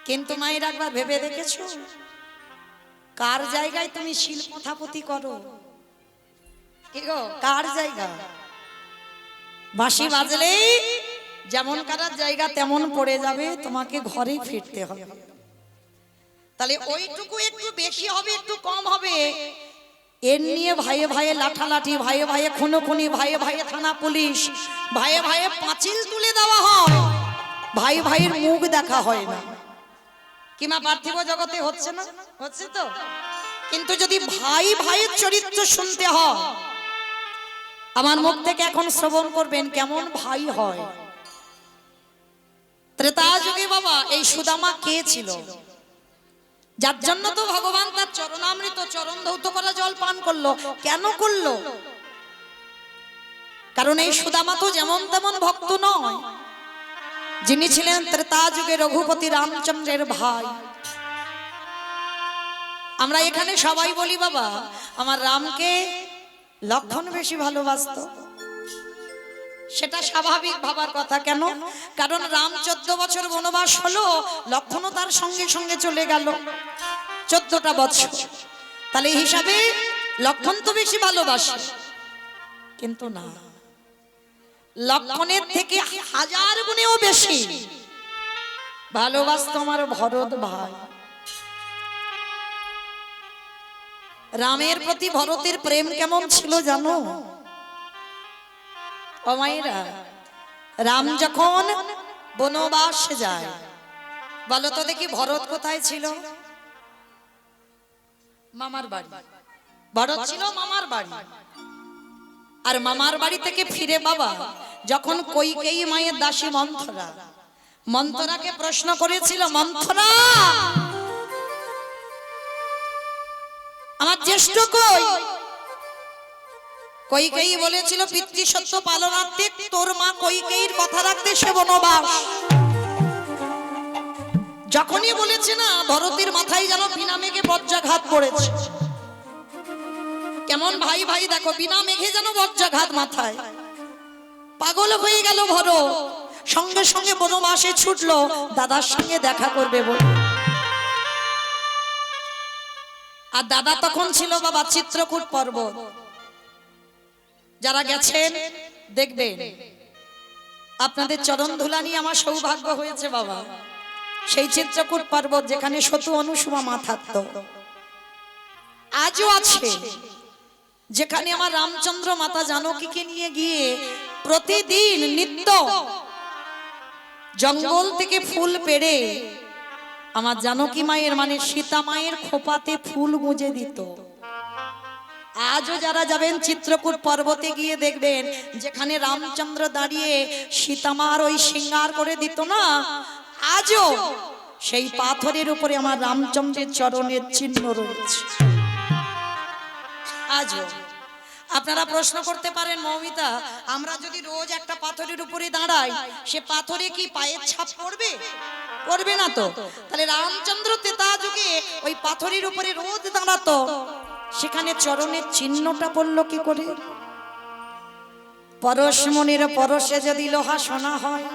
কিন্তু মায়ের একবার ভেবে দেখেছো কার জায়গায় তুমি শিল্প স্থাপতি করো? কি গো, কার জায়গা? বাঁশি বাজলেই যেমন কারার জায়গা তেমন পড়ে যাবে, তোমাকে ঘরে ফিরতে হবে। তাহলে ওইটুকু একটু বেশি হবে একটু কম হবে, এর নিয়ে ভাইয়ে ভাইয়ে লাঠালাঠি, ভাইয়ে ভাইয়ে খুনোখুনি, ভাইয়ে ভাইয়ে থানা পুলিশ, ভাইয়ে ভাইয়ে পাঁচিল তুলে দেওয়া হয়, ভাই ভাইয়ের মুখ দেখা হয় না। কিমা পার্থিব জগতে হচ্ছে না? হচ্ছে তো। কিন্তু যদি ভাই ভাইয়ের চরিত্র শুনতে হয়, আমার মুখ থেকে এখন শ্রবণ করবেন কেমন ভাই হয়। ত্রেতা যুগে বাবা এই সুদামা কে ছিল? যার জন্য তো ভগবান তার চরণামৃত চরণ ধৌত করা জল পান করলো। কেন করলো? কারণ এই সুদামা তো যেমন তেমন ভক্ত নয়, যিনি ছিলেন ত্রেতা যুগে রঘুপতি রামচন্দ্রের ভাই। আমরা এখানে সবাই বলি বাবা আমার রামকে লক্ষণ বেশি ভালোবাসতো, সেটা স্বাভাবিক ভাবার কথা। কেন? কারণ রাম 14 বছর বনবাস হলো, লক্ষণও তার সঙ্গে সঙ্গে চলে গেল 14টা বছর। তাহলে এই হিসাবে লক্ষণ তো বেশি ভালোবাসে, কিন্তু না, লক্ষণের থেকে হাজার গুণেও বেশি ভালোবাসতো আমার ভরত ভাই। রামের প্রতি ভরতের প্রেম কেমন ছিল জানো? ও মায়েরা, রাম যখন বনবাস যায়, বলো তো দেখি ভরত কোথায় ছিল? মামার বাড়ি। ভরত ছিল মামার বাড়ি। আর মামার বাড়ি থেকে ফিরে বাবা যখন কইকেয়ী মায়ের দাসী মন্থরা মন্থরাকে প্রশ্ন করেছিল, মন্থরা আমার জ্যেষ্ঠ কই? কইকেয়ী বলেছিল পিতৃসত্য পালনার্থে তোর মা কইকেয়ীর কথা রাখতে সে বনবাস। যখনই বলেছে না, ভরতের মাথায় যেন বিনা মেঘে বজ্রাঘাত পড়েছে। কেমন ভাই ভাই দেখো, বিনা মেঘে যেন বজ্রাঘাত মাথায়। পাগল হয়ে গেল ভরত, সঙ্গে সঙ্গে বনবাসে ছুটলো দাদার সঙ্গে দেখা করবে বলে। আর দাদা তখন ছিল বাবা চিত্রকূট পর্বত। যারা গেছেন দেখবেন, আপনাদের চরণ ধুলা নিয়ে আমার সৌভাগ্য হয়েছে বাবা। সেই চিত্রকূট পর্বত যেখানে সতু অনুসুমা মা থাকত, আজও আছে। যেখানে আমার রামচন্দ্র মাতা জানকীকে নিয়ে গিয়ে প্রতিদিন নিত্য জঙ্গল থেকে ফুল পেড়ে আমার জানকী মায়ের মানে সীতা মায়ের খোপাতে ফুল গুঁজে দিত। আজও যারা যাবেন চিত্রকূট পর্বতে গিয়ে দেখবেন, যেখানে রামচন্দ্র দাঁড়িয়ে সীতামার ওই শৃঙ্গার করে দিত না, আজও সেই পাথরের উপরে আমার রামচন্দ্রের চরণের চিহ্ন রয়েছে। আজও আপনারা প্রশ্ন করতে পারেন, মৌমিতা আমরা যদি রোজ একটা পাথরের উপরে দাঁড়াই, সে পাথরে কি পায়ের ছাপ পড়বে? পড়বে না তো। তাহলে রামচন্দ্র ত্রেতা যুগে ওই পাথরের উপরে রোজ দাঁড়াতো, সেখানে চরণের চিহ্নটা পড়লো কি করে? পরশমণির পরশে যদি লোহা সোনা হয়,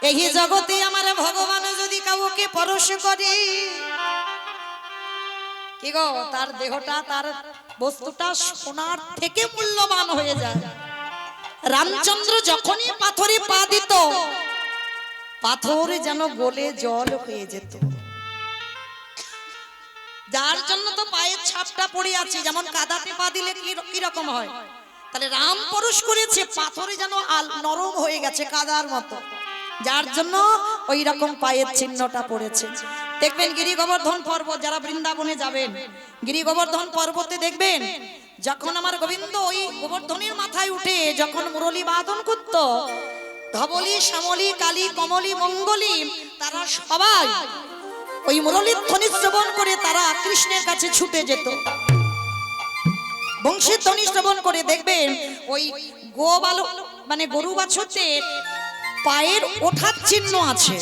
এই জগতে আমার ভগবান যদি কাউকে পরশ করে, কি গো, তার দেহটা তার বস্তুটা সোনার থেকে মূল্যবান হয়ে যায়। রামচন্দ্র যখনই পাথরে পা দিত, পাথর যেন গলে জল হয়ে যেত। যার জন্য তো পায়ের ছাপটা পড়ে আছে, যেমন কাদাতে পা দিলে কি রকম হয়, তাহলে রাম পরশ করেছে, পাথরে যেন নরম হয়ে গেছে কাদার মতো, যার জন্য ওই রকম পায়ের চিহ্নটা পড়েছে। দেখবেন গিরি গোবর্ধন পর্বত, যারা বৃন্দাবনে যাবেন গিরি গোবর্ধন পর্বতে দেখবেন, যখন আমার গোবিন্দ ওই গোবর্ধনের মাথায় উঠে যখন মুরলী বাদন করত, ধবলি শ্যামলী কালী কমলী মঙ্গলী তারা সবাই ওই মুরলীর ধ্বনি শ্রবণ করে তারা কৃষ্ণের কাছে ছুটে যেত। বংশীর ধ্বনি শ্রবণ করে দেখবেন ওই মানে গরু বাছুরদের পায়ের ওঠার চিহ্ন আছে।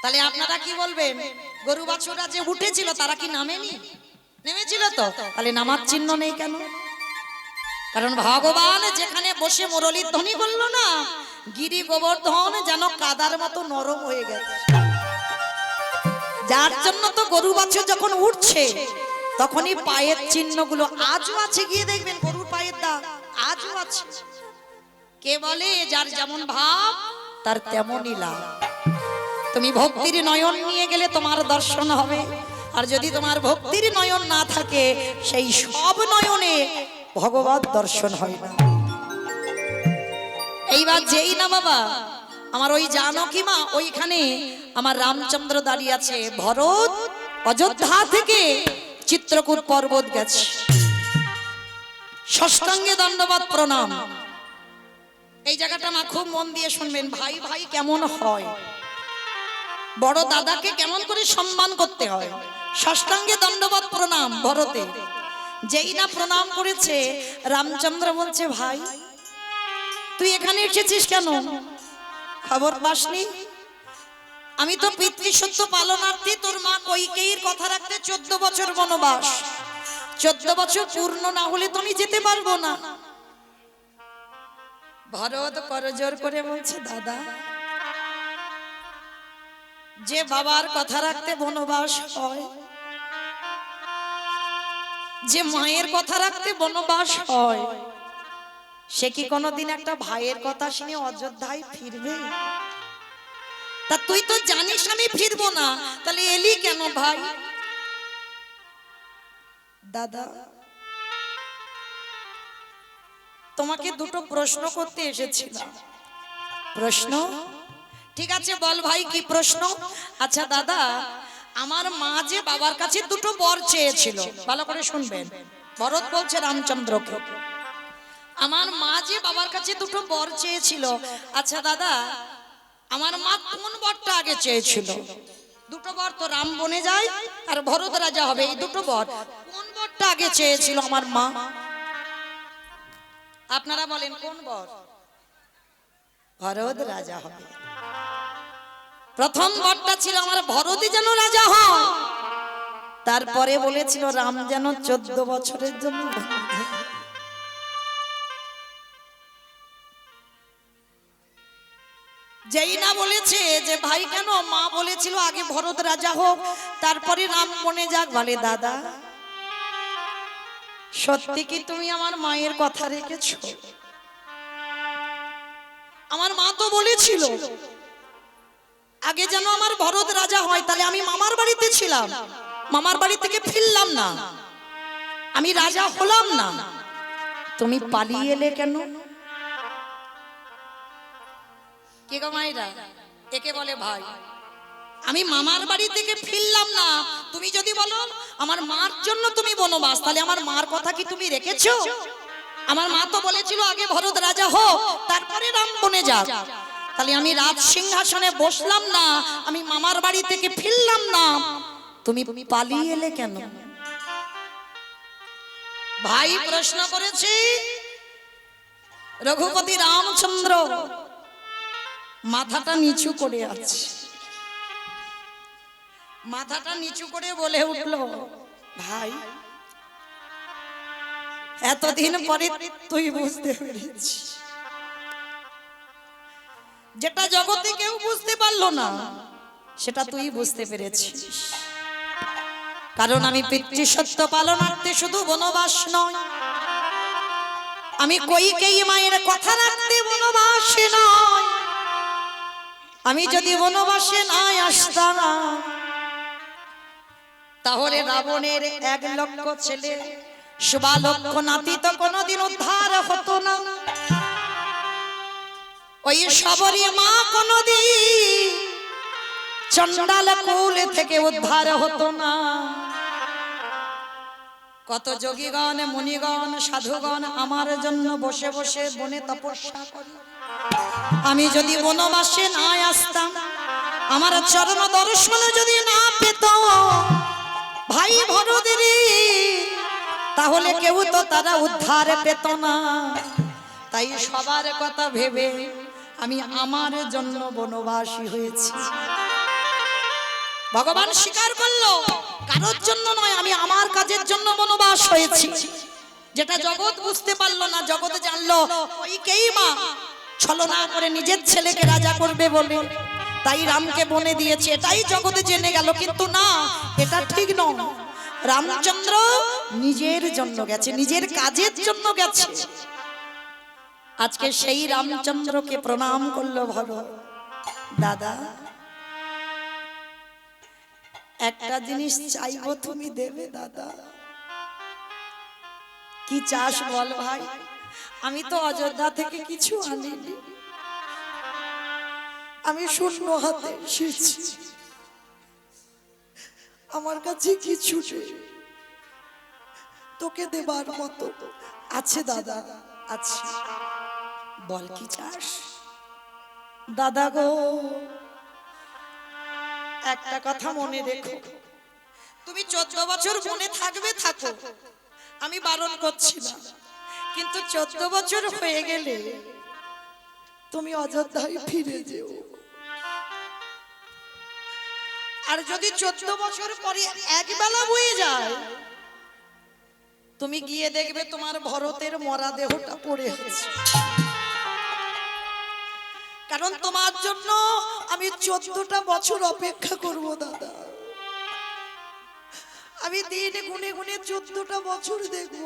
তাহলে আপনারা কি বলবেন, গরু বাছুররা যে উঠেছিল তারা কি নামেনি? নেমেছিল তো, তাহলে নামার চিহ্ন নেই কেন? কারণ ভগবান যেখানে বসে মুরলী ধ্বনি করলো না, গিরি গোবর্ধন যেন কাদার মতো নরম হয়ে গেছে। যার জন্য তো গরু বাছুর যখন উঠছে তখনই পায়ের চিহ্নগুলো আজও আছে, গিয়ে দেখবেন গরুর পায়ের দাগ আজও আছে। কে বলে যার যেমন ভাব তার তেমনই লাভ। তুমি ভক্তির নয়ন নিয়ে গেলে তোমার দর্শন হবে, আর যদি তোমার ভক্তির নয়ন না থাকে সেই সব নয়নে ভগবত দর্শন হয় না। এইবার যেই না বাবা আমার ওই জানকী মা, ওইখানে আমার রামচন্দ্র দাঁড়িয়ে আছে। ভরত অযোধ্যা থেকে চিত্রকূট পর্বত গেছে, ষষ্ঠাঙ্গে দণ্ডবত প্রণাম। এই জায়গাটা মা খুব মন দিয়ে শুনবেন। ভাই ভাই কেমন হয়, বড় দাদাকে কেমন করে সম্মান করতে হয়। ষষ্ঠাঙ্গে দণ্ডবত প্রণাম ভরতে। যেই না প্রণাম করেছে, রামচন্দ্র বলছে ভাই তুই এখানে এসেছিস কেন, খবর পাসনি? আমি তো পিতৃসত্য পালনার্থে তোর মা কইকেয়ীর কথা রাখতে 14 বছর বনবাস, 14 বছর পূর্ণ না হলে তো আমি যেতে পারবো না। ভরত করজোর করে বলছে দাদা, যে বাবার কথা রাখতে বনবাস হয়, যে মায়ের কথা রাখতে বনবাস হয়, সে কি কোনোদিন একটা ভাইয়ের কথা শুনে অযোধ্যায় ফিরবে? তা তুই তো জানিস আমি ফিরবো না, তাহলে এলি কেন ভাই? দাদা তোমাকে দুটো প্রশ্ন করতে এসেছিলাম। প্রশ্ন? ঠিক আছে বল ভাই কি প্রশ্ন? আচ্ছা দাদা, আমার মা যে বাবার কাছে দুটো বর চেয়েছিল, ভালো করে শুনবেন। ভরত বলছে রামচন্দ্রকে, আমার মা যে বাবার কাছে দুটো বর চেয়েছিল, আচ্ছা দাদা আমার মা কোন বরটা আগে চেয়েছিল? দুটো বর তো, রাম বনে যায় আর ভরত রাজা হবে, এই দুটো বর কোন বরটা আগে চেয়েছিল আমার মা? আপনারা বলেন কোন বর? ভরত রাজা হবে। প্রথম বরটা ছিল আমার ভরতই যেন রাজা হয়, তারপরে বলেছিল রাম যেন 14 বছরের জন্য। যেই না বলেছে যে ভাই কেন, মা বলেছিল আগে ভরত রাজা হোক তারপরে রাম বনে যাক। বলে দাদা সত্যি কি তুমি আমার মায়ের কথা রেখেছো? আমার মা তো বলেছিল আগে যেন আমার ভরত রাজা হয়, তাহলে আমি মামার বাড়িতে ছিলাম, মামার বাড়ি থেকে ফিরলাম না, আমি রাজা হলাম না, তুমি পালিয়ে এলে কেন? কে গো মায়েরা, একে বলে ভাই। আমি মামার বাড়ি থেকে ফিরলাম না, তুমি যদি বলো আমার মার জন্য তুমি বনবাস, তাহলে আমার মার কথা কি তুমি রেখেছো? আমার মা তো বলেছিল আগে ভরত রাজা হোক তারপরে রাম বনে যাক, তাহলে আমি রাজ সিংহাসনে বসলাম না, আমি মামার বাড়ি থেকে ফিরলাম না, তুমি পালিয়ে এলে কেন? ভাই প্রশ্ন করেছি। রঘুপতি রামচন্দ্র মাথাটা নিচু করে আছে, মাথাটা নিচু করে বলে উঠল, ভাই এতদিন পরে তুই বুঝতে পেরেছিস, যেটা জগতে কেউ বুঝতে পারলো না সেটা তুই বুঝতে পেরেছিস। কারণ আমি পিতৃসত্য পালনার্থে শুধু বনবাস নয়, আমি কইকেয়ী মায়ের কথা রাখতে বনবাসে নয়। আমি যদি বনবাসে নাই আসতাম তাহলে রাবণের 1 লক্ষ ছেলে 1.25 লক্ষ নাতি তো কোনোদিন উদ্ধার হতো না। ওই সবরী মা কোনোদিন চণ্ডাল কুল থেকে উদ্ধার হতো না। কত যোগীগণ মুনিগণ সাধুগণ আমার জন্য বসে বসে বনে তপস্যা করে, আমি যদি বনবাসে না আসতাম, আমার চরণ দর্শন যদি না পেত ভাই ভরতের, তাহলে কেউ তো তারা উদ্ধার পেত না। তাই সবার কথা ভেবে আমি আমার জন্য বনবাসী হয়েছি। ভগবান স্বীকার করলো কারোর জন্য নয়, আমি আমার কাজের জন্য বনবাস হয়েছি। যেটা জগৎ বুঝতে পারলো না, জগৎ জানলো ওইকেই মা ছলনা করে নিজের ছেলেকে রাজা করবে বলে তাই রামকে বনে দিয়েছে, এটাই জগতে জেনে গেল। কিন্তু না, এটা ঠিক নয়। রামচন্দ্র নিজের জন্য গেছে, নিজের কাজের জন্য গেছে। আজকে সেই রামচন্দ্রকে প্রণাম করলো ভরত। দাদা, একটা জিনিস চাইবো, তুমি দেবে দাদা? কি চাস বল ভাই? আমি তো অযোধ্যা থেকে কিছু আনিনি, আমি শূন্য হাতে এসেছি, আমার কাছে কিছু নেই, তোকে দেবার মতো আছে দাদা? আছে, বল কি চাস? দাদা গো, একটা কথা মনে রেখো, তুমি 14 বছর বনে থাকবে, থাকো, আমি বারণ করছি না, কিন্তু 14 বছর হয়ে গেলে তুমি অযোধ্যায় ফিরে যেও। আর যদি 14 বছর পরে একবেলা বয়ে যায়, তুমি গিয়ে দেখবে তোমার ভরতের মরা দেহটা পড়ে আছে। কারণ তোমার জন্য আমি 14টা বছর অপেক্ষা করব দাদা। আমি দিন গুনে গুনে 14টা বছর দেখব,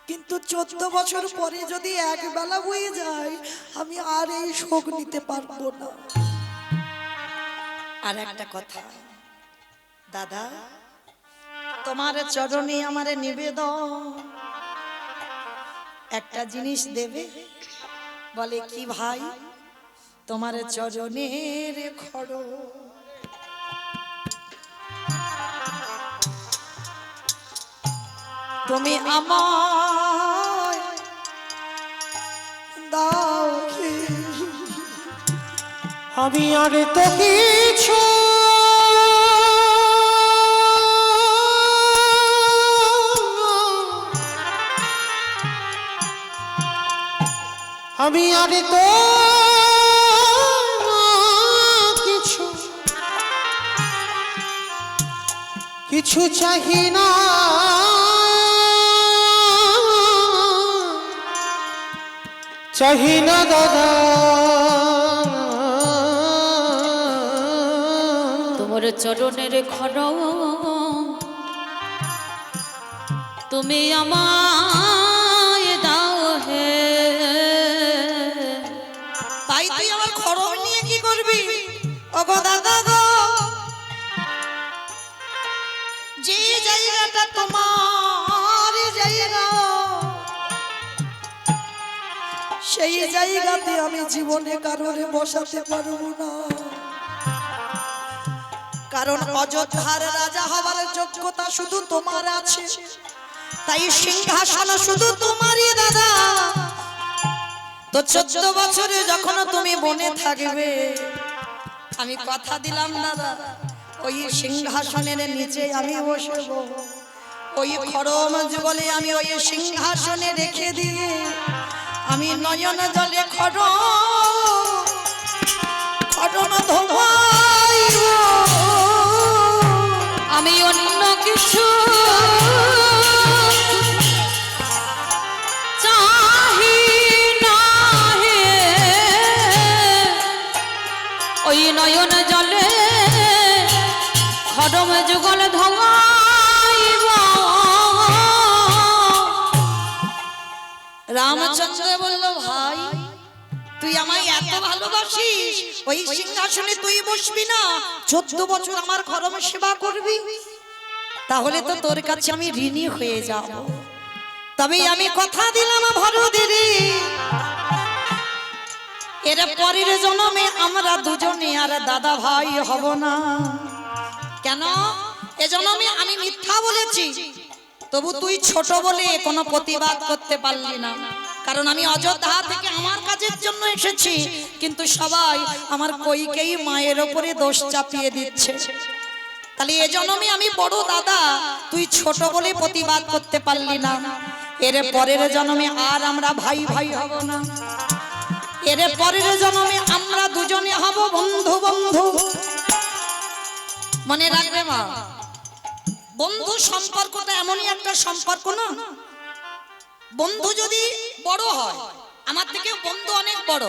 কিন্তু 14 বছর পরে যদি একবেলা বয়ে যায়, আমি আর এই শোক নিতে পারবো না। আর একটা কথা দাদা, তোমার চরণে আমার নিবেদন, একটা জিনিস দেবে? বলে কি ভাই? তোমার চরণের খড়। তুমি আমায় দাও কি, আমি আর তো কিছু আমি আর তো কিছু কিছু চাহি না, চাহি না দাদা। তোমার চরণের খড় তুমি আমায় দাও হে। তাই তুই আমার খড়ম নিয়ে কি করবি? ওগো দাদা গো, যে জায়গাটা তোমার জায়গা, সেই জায়গাতে আমি জীবনে কারোরে বসাতে পারবো না। কারণ অযোধ্যার রাজা হবার যোগ্যতা শুধু তোমার আছে, তাই সিংহাসন শুধু তোমারই দাদা। তো 14 বছরে যখন তুমি বনে থাকবে, আমি কথা দিলাম দাদা, ওই সিংহাসনের নিচে আমি বসবো, ওই খড়ম যুগলে আমি ওই সিংহাসনে রেখে দিয়ে আমি নয়ন জলে খড়ম ধোয়াইব। আমি অন্য কিছু চাহি না হে, ওই নয়ন জলে খড়ম যুগল ধোয়াইব। রামচন্দ্র বলল, ভাই তুই আমায় এত ভালোবাসিস, ওই সিংহাসনে তুই বসবি না, 14 বছর আমার খড়ম সেবা করবি, তাহলে তো তোর কাছে আমি ঋণী হয়ে যাব। তবে আমি কথা দিলাম ভরতের, এর পরের জন্মে আমরা দুজনে আর দাদা ভাই হব না। কেন? এ জন্মে আমি মিথ্যা বলেছি, তবু তুই ছোট বলে কোনো প্রতিবাদ করতে পারলি না। কারণ আমি অযোধ্যা থেকে আমার কাজের জন্য এসেছি, কিন্তু সবাই আমার কইকেই মায়ের ওপরে দোষ চাপিয়ে দিচ্ছে। তাহলে এ জন্মে আমি বড় দাদা, তুই ছোট বলে প্রতিবাদ করতে পারলি না। এর পরের জন্মে আর আমরা ভাই ভাই হব না, এর পরের জন্মে আমরা দুজনে হব বন্ধু বন্ধু। মনে রাখবে মা, বন্ধু সম্পর্কটা এমনই একটা সম্পর্ক না, বন্ধু যদি বড় হয়, আমার থেকে বন্ধু অনেক বড়,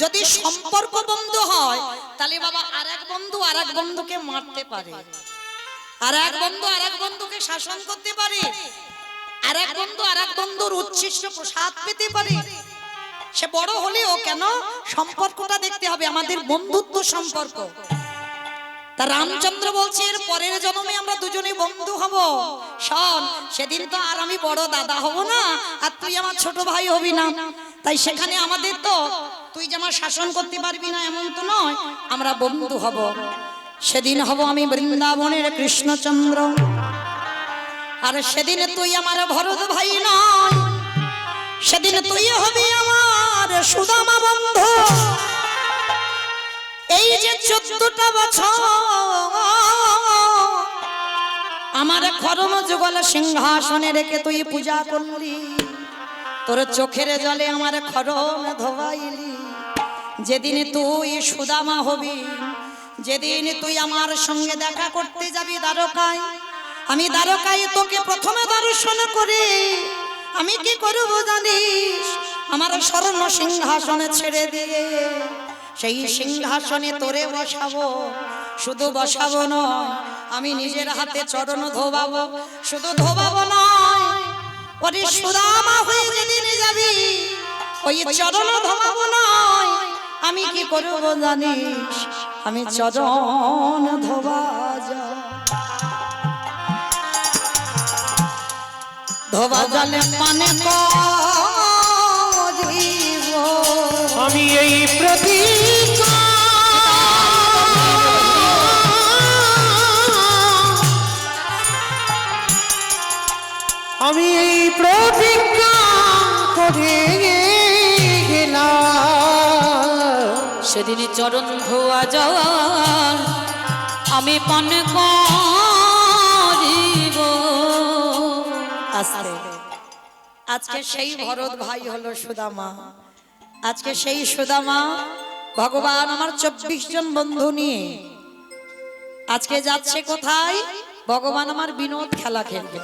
যদি সম্পর্ক বন্ধু হয় তাহলে বাবা আরেক বন্ধু আরেক বন্ধুকে মারতে পারে, আরেক বন্ধু আরেক বন্ধুকে শাসন করতে পারে, আরেক বন্ধু আরেক বন্ধুর উচ্ছিষ্ট প্রসাদ পেতে পারে। সে বড় হলেও কেন, সম্পর্কটা দেখতে হবে, আমাদের বন্ধুত্ব সম্পর্ক। তা রামচন্দ্র বলছে এর পরের জন্মে আমরা দুজনে বন্ধু হব। শোন, সেদিন তো আর আমি বড় দাদা হব না, আর তুই আমার ছোট ভাই হবি না, তাই সেখানে আমাদের তো তুই যে আমার শাসন করতে পারবি না এমন তো নয়, আমরা বন্ধু হব। সেদিন হব আমি বৃন্দাবনের কৃষ্ণচন্দ্র, আর সেদিন তুই আমার ভরত ভাই নয়, সেদিন তুই হবি আমার সুদামা বন্ধু। এই যে 14টা বছর আমার খরম যুগল সিংহাসনে রেখে তুই পূজা করলি, তোর চোখের জলে আমার খরম ধোয়াইলি। যেদিন তুই সুদামা হবি, যেদিন তুই আমার সঙ্গে দেখা করতে যাবি দ্বারকায়, আমি দ্বারকায় তোকে প্রথমে দর্শন করে আমি কি করব জানিস, আমার স্বর্ণ সিংহাসনে ছেড়ে দিয়ে সেই সিংহাসনে তোরে বসাবো। শুধু বসাবো নয়, আমি নিজের হাতে চরণ ধোবাবো, শুধু ধোবাবো নয়, ওরে সুদামা হয়ে যেদিন যাবি ওই চরণ ধোবাবো নয়, আমি কি করব জানিস, আমি চরণ ধোবা ধোবা জলে পানে করিব আমি এই প্রতিজ্ঞা আমি এই প্রতিজ্ঞা করে গেলাম। সেদিন চরণ ধোয়া যাওয়ার আমি পান করিব। আজকে সেই ভরত ভাই হলো সুদামা, আজকে সেই সুদামা ভগবান আমার 24 জন বন্ধু নিয়ে আজকে যাচ্ছে কোথায়, ভগবান আমার বিনোদ খেলা খেলবে।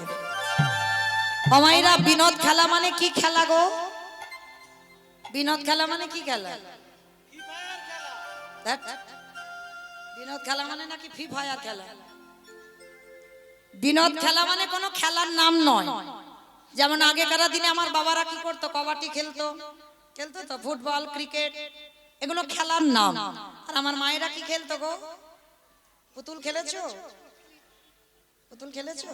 অমাইরা বিনোদ খেলা মানে কি খেলা গো, বিনোদ খেলা মানে কি খেলা, বিনোদ খেলা মানে নাকি ফ্রি ফায়ার খেলা। বিনোদ খেলা মানে কোনো খেলার নাম নয়। যেমন আগেকার দিনে আমার বাবারা কি করতো, কবাডি খেলতো, খেলতো তো, ফুটবল ক্রিকেট, এগুলো খেলার নাম। আর আমার মায়েরা কি খেলতো গো, পুতুল খেলেছো, পুতুল খেলেছো,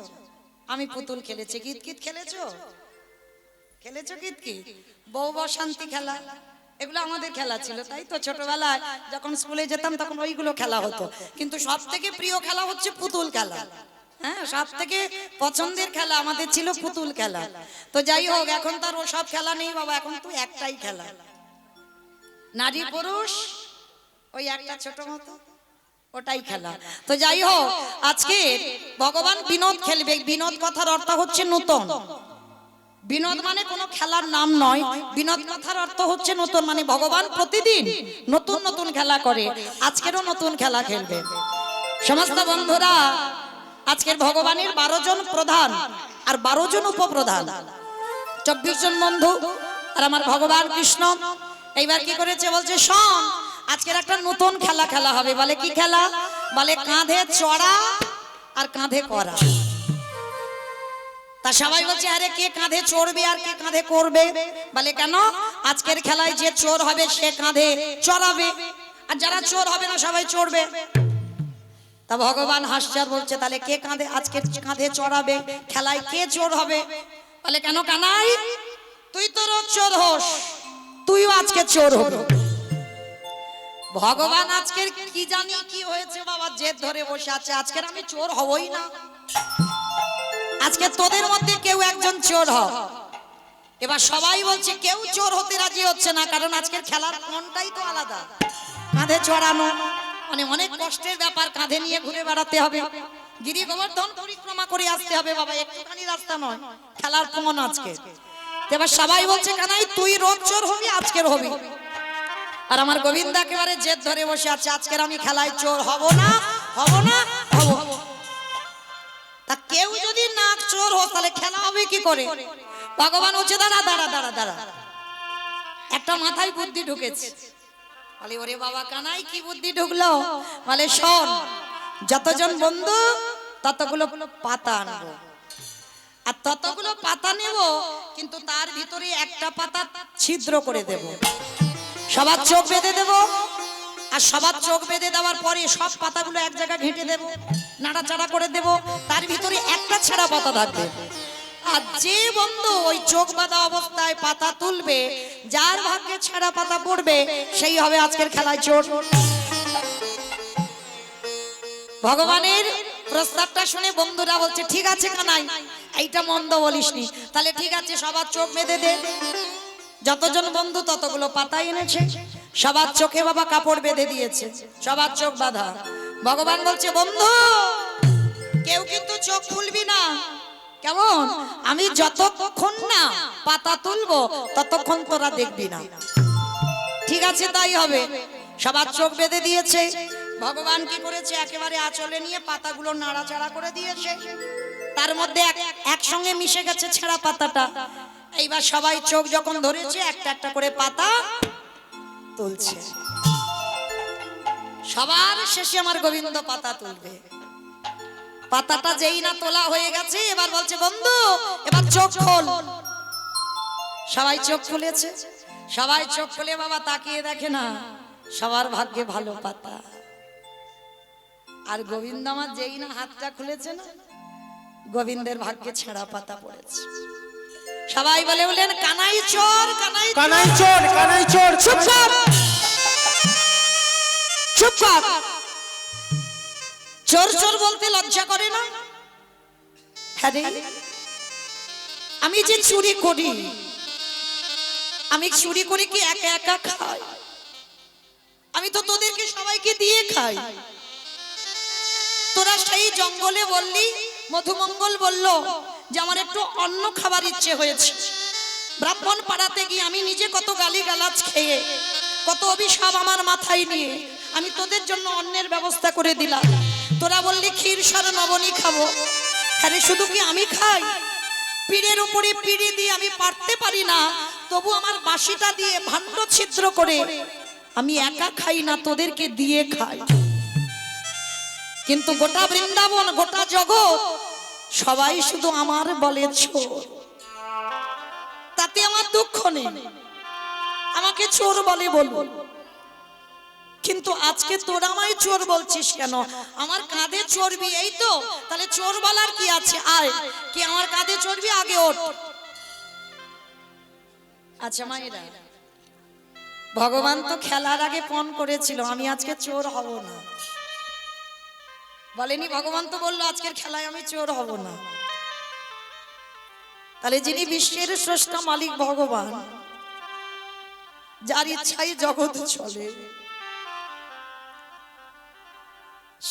আমি পুতুল খেলেছি, গীত গীত খেলেছো, খেলেছো গীত গীত, বউ বসন্তি খেলা, এগুলো আমাদের খেলা ছিল। তাই তো ছোটবেলায় যখন স্কুলে যেতাম তখন ওইগুলো খেলা হতো, কিন্তু সব থেকে প্রিয় খেলা হচ্ছে পুতুল খেলা। হ্যাঁ, সব থেকে পছন্দের খেলা আমাদের ছিল পুতুল খেলা। তো যাই হোক, এখন তার ওসব খেলা নেই বাবা, এখন তো একটাই খেলা, নারী পুরুষ ওই একটা ছোট মতো, ওটাই খেলা। তো যাই হোক, আজকে ভগবান বিনোদ খেলবে। বিনোদ কথার অর্থ হচ্ছে নতুন। বিনোদ মানে কোনো খেলার নাম নয়, বিনোদ কথার অর্থ হচ্ছে নতুন, মানে ভগবান প্রতিদিন নতুন নতুন খেলা করে, আজকেরও নতুন খেলা খেলবে। সমস্ত বন্ধুরা, আজকের ভগবানের 12 জন প্রধান আর 12 জন উপপ্রধান, 24 জন বন্ধু আর আমার ভগবান কৃষ্ণ। এইবার কি করেছে বলছে, শোন, আজকের একটা নতুন খেলা খেলা হবে। বলে কি খেলা, বলে কাঁধে চড়া আর কাঁধে করা। তা সবাই বলছে আরে কে কাঁধে চড়বে আর কে কাঁধে করবে, বলে কেন, আজকের খেলায় যে চোর হবে সে কাঁধে চড়াবে, আর যারা চোর হবে না সবাই চড়বে। তা ভগবান হাসছার বলছে তাহলে কে কাঁধে আজকে কাঁধে চড়াবে, খেলায় কে চোর হবে, বলে কেন কানাই, তুই তো রোজ চোর হোস, তুইও আজকে চোর হবে। ভগবান আজকের কি জানি কি হয়েছে বাবা, জেদ ধরে বসে আছে, আজকের আমি চোর হবই না, আজকে তোদের মধ্যে কেউ একজন চোর হ। এবার সবাই বলছে কেউ চোর হতে রাজি হচ্ছে না, কারণ আজকের খেলার মনটাই তো আলাদা, কাঁধে চড়ানো মানে অনেক কষ্টের ব্যাপার, কাঁধে নিয়ে ঘুরে বেড়াতে হবে, গিরি গোবর্ধন পরিক্রমা করে আসতে হবে বাবা, একটুখানি রাস্তা নয়, খেলার মন আজকে। এবার সবাই বলছে কানাই তুই রোজ চোর হবি, আজকের হবি। আর আমার গোবিন্দ একেবারে জেদ ধরে বসে আছে, আজকের আমি খেলায় চোর হব না, হব না, হব। তা কেউ যদি নাক চোর হোক তাহলে খেলা হবে কি করে? ভগবান হচ্ছে দাঁড়া দাঁড়া দাঁড়া দাঁড়া, একটা মাথায় বুদ্ধি ঢুকেছে। বলে ওরে বাবা কানাই, কি বুদ্ধি ঢুকলো? বলে শোন, যতজন বন্ধু ততগুলো পাতা আনবো, আর ততগুলো পাতা নেব, কিন্তু তার ভিতরে একটা পাতা ছিদ্র করে দেব, সবার চোখ বেঁধে দেব, আর সবার চোখ বেঁধে দেওয়ার পরে সব পাতাগুলো এক জায়গায় ঘেঁটে দেব, নাড়াচাড়া করে দেব, তার ভিতরে একটা ছেঁড়া পাতা থাকবে। আর যে বন্ধু ওই চোখ বাঁধা অবস্থায় পাতা তুলবে, যার ভাগ্যে ছেঁড়া পাতা পড়বে, সেই হবে আজকের খেলায় চোর। ভগবানের প্রস্তাবটা শুনে বন্ধুরা বলছে ঠিক আছে কানাই, এইটা মন্দ বলিসনি, তাহলে ঠিক আছে সবার চোখ বেঁধে দে। যতজন বন্ধু ততগুলো পাতা এনেছে, সবার চোখে বাবা কাপড় বেঁধে দিয়েছে, সবার চোখ বাঁধা। ভগবান বলছে বন্ধু কেউ কিন্তু চোখ খুলবি না, কেমন? আমি যতক্ষণ না পাতা তুলবো ততক্ষণ তোরা দেখবি না। ঠিক আছে তাই হবে। সবার চোখ বেঁধে দিয়েছে। ভগবান কি করেছে, একেবারে আঁচলে নিয়ে পাতাগুলো নাড়াচাড়া করে দিয়েছে, তার মধ্যে একসঙ্গে মিশে গেছে ছেঁড়া পাতাটা। এইবার সবাই চোখ যখন ধরেছে, একটা একটা করে পাতা তুলছে। সবার শেষে আমার গোবিন্দ পাতা তুলবে। পাতাটা যেই না তোলা হয়ে গেছে, এবার বলছে বন্ধু এবার চোখ খোল। সবাই চোখ খুলেছে। সবাই চোখ খুলে বাবা তাকিয়ে দেখে না, সবার ভাগ্যে ভালো পাতা। আর গোবিন্দ আমার যেই না হাতটা খুলেছে না, গোবিন্দের ভাগ্যে ছেঁড়া পাতা পড়েছে। সবাই বলে বলেন কানাই চোর, কানাই কানাই চোর, কানাই চোর। চুপ কর, চুপ কর। চোর চোর বলতে লজ্জা করে না? হ্যাঁ রে, আমি যে চুরি করি, আমি চুরি করে কি একা একা খাই? আমি তো তোদেরকে সবাইকে দিয়ে খাই। তোরা সেই জঙ্গলে বললি, মধুমঙ্গল বলল যে আমার একটু অন্য খাবার ইচ্ছে হয়েছে। ব্রাহ্মণ পাড়াতে গিয়ে আমি নিজে কত গালিগালাজ খেয়ে, কত অভিশাপ আমার মাথায় নিয়ে আমি তোদের জন্য অন্নের ব্যবস্থা করে দিলাম। তোরা বললি ক্ষীর সার নবনী খাবো। আরে শুধু কি আমি খাই? পীরের উপরে পিড়ি দিয়ে আমি পারতে পারি না, তবু আমার বাঁশিটা দিয়ে ভাণ্ড ছিদ্র করে আমি একা খাই না, তোদেরকে দিয়ে খাই। কিন্তু গোটা বৃন্দাবন, গোটা জগৎ সবাই শুধু আমার বলে চোর। তাতে আমার দুঃখ নেই, আমাকে চোর বলে বলবো। কিন্তু আজকে তোরা আমায় চোর বলছিস কেন? আমার কাঁধে চড়বি, এই তো, তাহলে চোর বলার কি আছে? আয়, কি আমার কাঁধে চড়বি? আগে ওঠ। আচ্ছা মায়েরা, ভগবান তো খেলার আগে পণ করেছিল আমি আজকে চোর হব না, বলেনি? ভগবান তো বললো আজকের খেলায় আমি চোর হব না। তাহলে যিনি বিশ্বের স্রষ্টা মালিক ভগবান, যার ইচ্ছাই জগৎ চলে,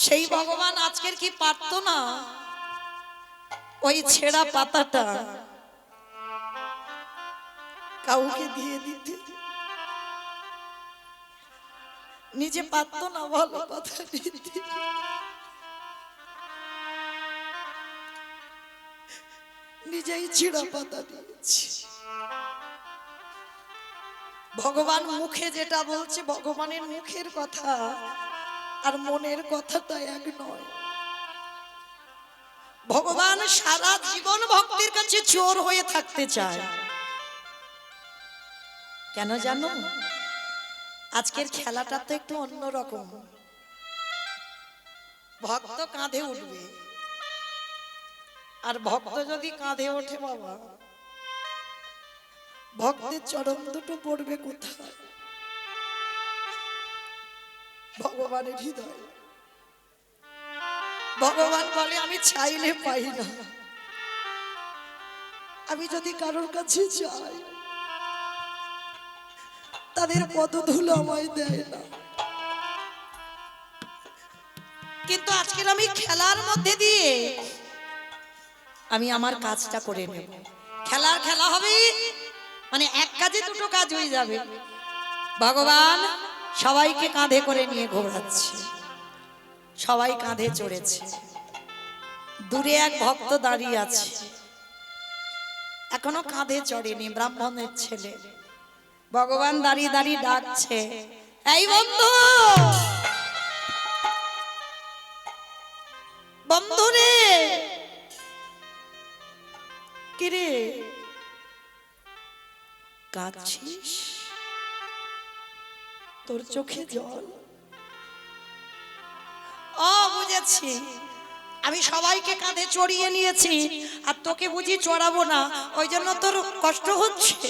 সেই ভগবান আজকের কি পারতো না ওই ছেঁড়া পাতাটা কাউকে দিয়ে দিতে? নিজে পারতো না ভালো কথা দিতে? নিজেই ছিঁড়া পাতা দিয়েছি। ভগবান মুখে যেটা বলছে, ভগবানের মুখের কথা আর মনের কথাটা এক নয়। ভগবান সারা জীবন ভক্তের কাছে চোর হয়ে থাকতে চায়। কেন জানো? আজকের খেলাটা তো একটু অন্যরকম। ভক্ত কাঁধে উঠবে, আর ভক্ত যদি কাঁধে ওঠে বাবা, ভক্তের চরণ দুটো পড়বে কোথায়? ভগবানের হৃদয়। ভগবান বলে আমি চাইলে পাই না, আমি যদি কারোর কাছে যাই তাদের পদধূলো আমায় দেয় না। কিন্তু আজকের আমি খেলার মধ্যে দিয়ে আমি আমার কাজটা করে নেব। খেলার খেলা হবে মানে এক কাজে দুটো কাজ হয়ে যাবে। ভগবান সবাইকে কাঁধে করে নিয়ে ঘোরাচ্ছে, সবাই কাঁধে চড়েছে। দূরে এক ভক্ত দাঁড়িয়ে আছে, এখনো কাঁধে চড়েনি, ব্রাহ্মণের ছেলে। ভগবান দাঁড়িয়ে দাঁড়িয়ে ডাকছে, এই বন্ধু, বন্ধু রে, কিরে কাঁদছিস? তোর চোখে জল? ও বুঝেছি, আমি সবাইকে কাঁধে চড়িয়ে নিয়েছি, আর তোকে বুঝি চড়াবো না, ওই জন্য তোর কষ্ট হচ্ছে।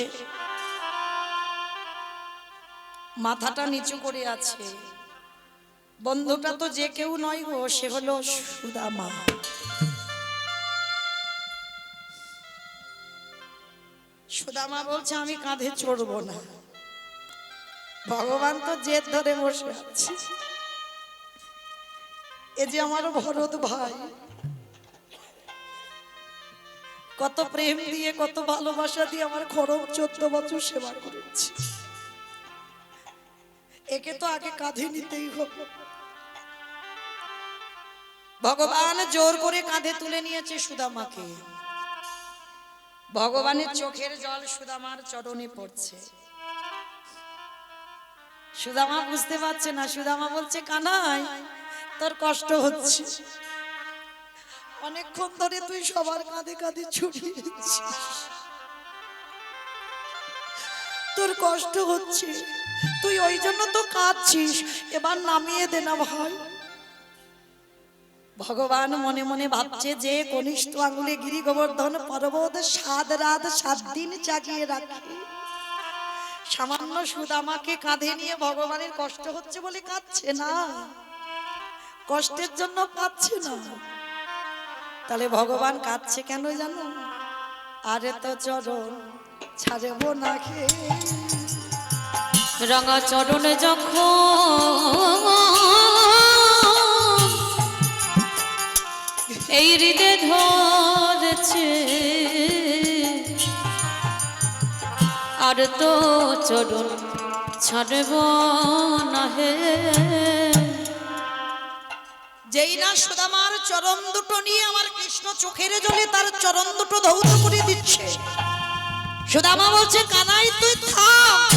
মাথাটা নিচু করে আছে। বন্ধুটা তো যে কেউ নয় গো, সে হলো সুদামা। সুদামা বলছে আমি কাঁধে চড়বো না। ভগবান তো জেদ ধরে বসে আছে। এ যে আমার ভরত ভাই, কত প্রেম দিয়ে কত ভালোবাসা দিয়ে আমার খরম 14 বছর সেবা করেছে, একে তো আগে কাঁধে নিতেই হবে। ভগবান জোর করে কাঁধে তুলে নিয়েছে সুদামাকে। ভগবানের চোখের জল সুদামার চরণে পড়ছে। সুদামা বুঝতে পারছে না। সুদামা বলছে, কানাই তোর কষ্ট হচ্ছে, অনেকক্ষণ ধরে তুই সবার কাঁধে কাঁধে ছড়িয়েছিস, তোর কষ্ট হচ্ছে, তুই ওই জন্য তো কাঁদছিস, এবার নামিয়ে দে না ভাই। ভগবান মনে মনে ভাবছে যে কনিষ্ঠ আঙ্গুলে গিরি গোবর্ধন পর্বত 7 রাত 7 দিন জাগিয়ে রাখে, সামান্য সুদামাকে কাঁধে নিয়ে ভগবানের কষ্ট হচ্ছে বলে কাঁদছে না, কষ্টের জন্য কাঁদছে না। তাহলে ভগবান কাঁদছে কেন জানো? আরে তো চরণ ছাড়বো না খে, রাঙা চরণ যখন এই হৃদে ধরেছে, আর তো চরণ ছাড়ব না হে। যেই না সুদামার চরণ দুটো নিয়ে আমার কৃষ্ণ চোখের জলে তার চরণ দুটো ধৌত করে দিচ্ছে, সুদামা বলছে, কানাই তুই থাম,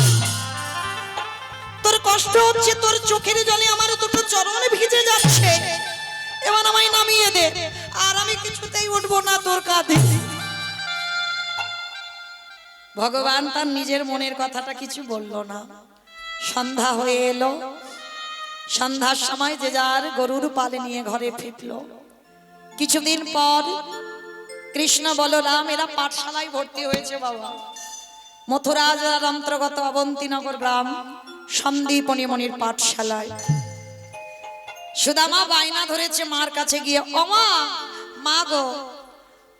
তোর কষ্ট হচ্ছে, তোর চোখের জলে আমার দুটো চরণ ভিজে যাচ্ছে, এবার আমায় নামিয়ে দে, আর আমি কিছুতেই উঠবো না তোর কাঁধে। ভগবান তার নিজের মনের কথাটা কিছু বলল না। সন্ধ্যা হয়ে এলো, সন্ধ্যার সময় যে যার গরুর পালে নিয়ে ঘরে ফিরল। কিছুদিন পর কৃষ্ণ বলরাম এরা পাঠশালায় ভর্তি হয়েছে বাবা। মথুরা জেলার অন্তর্গত অবন্তীনগর গ্রাম সন্দীপনীমণির পাঠশালায়। সুদামা বায়না ধরেছে মার কাছে গিয়ে, ওমা মা গো,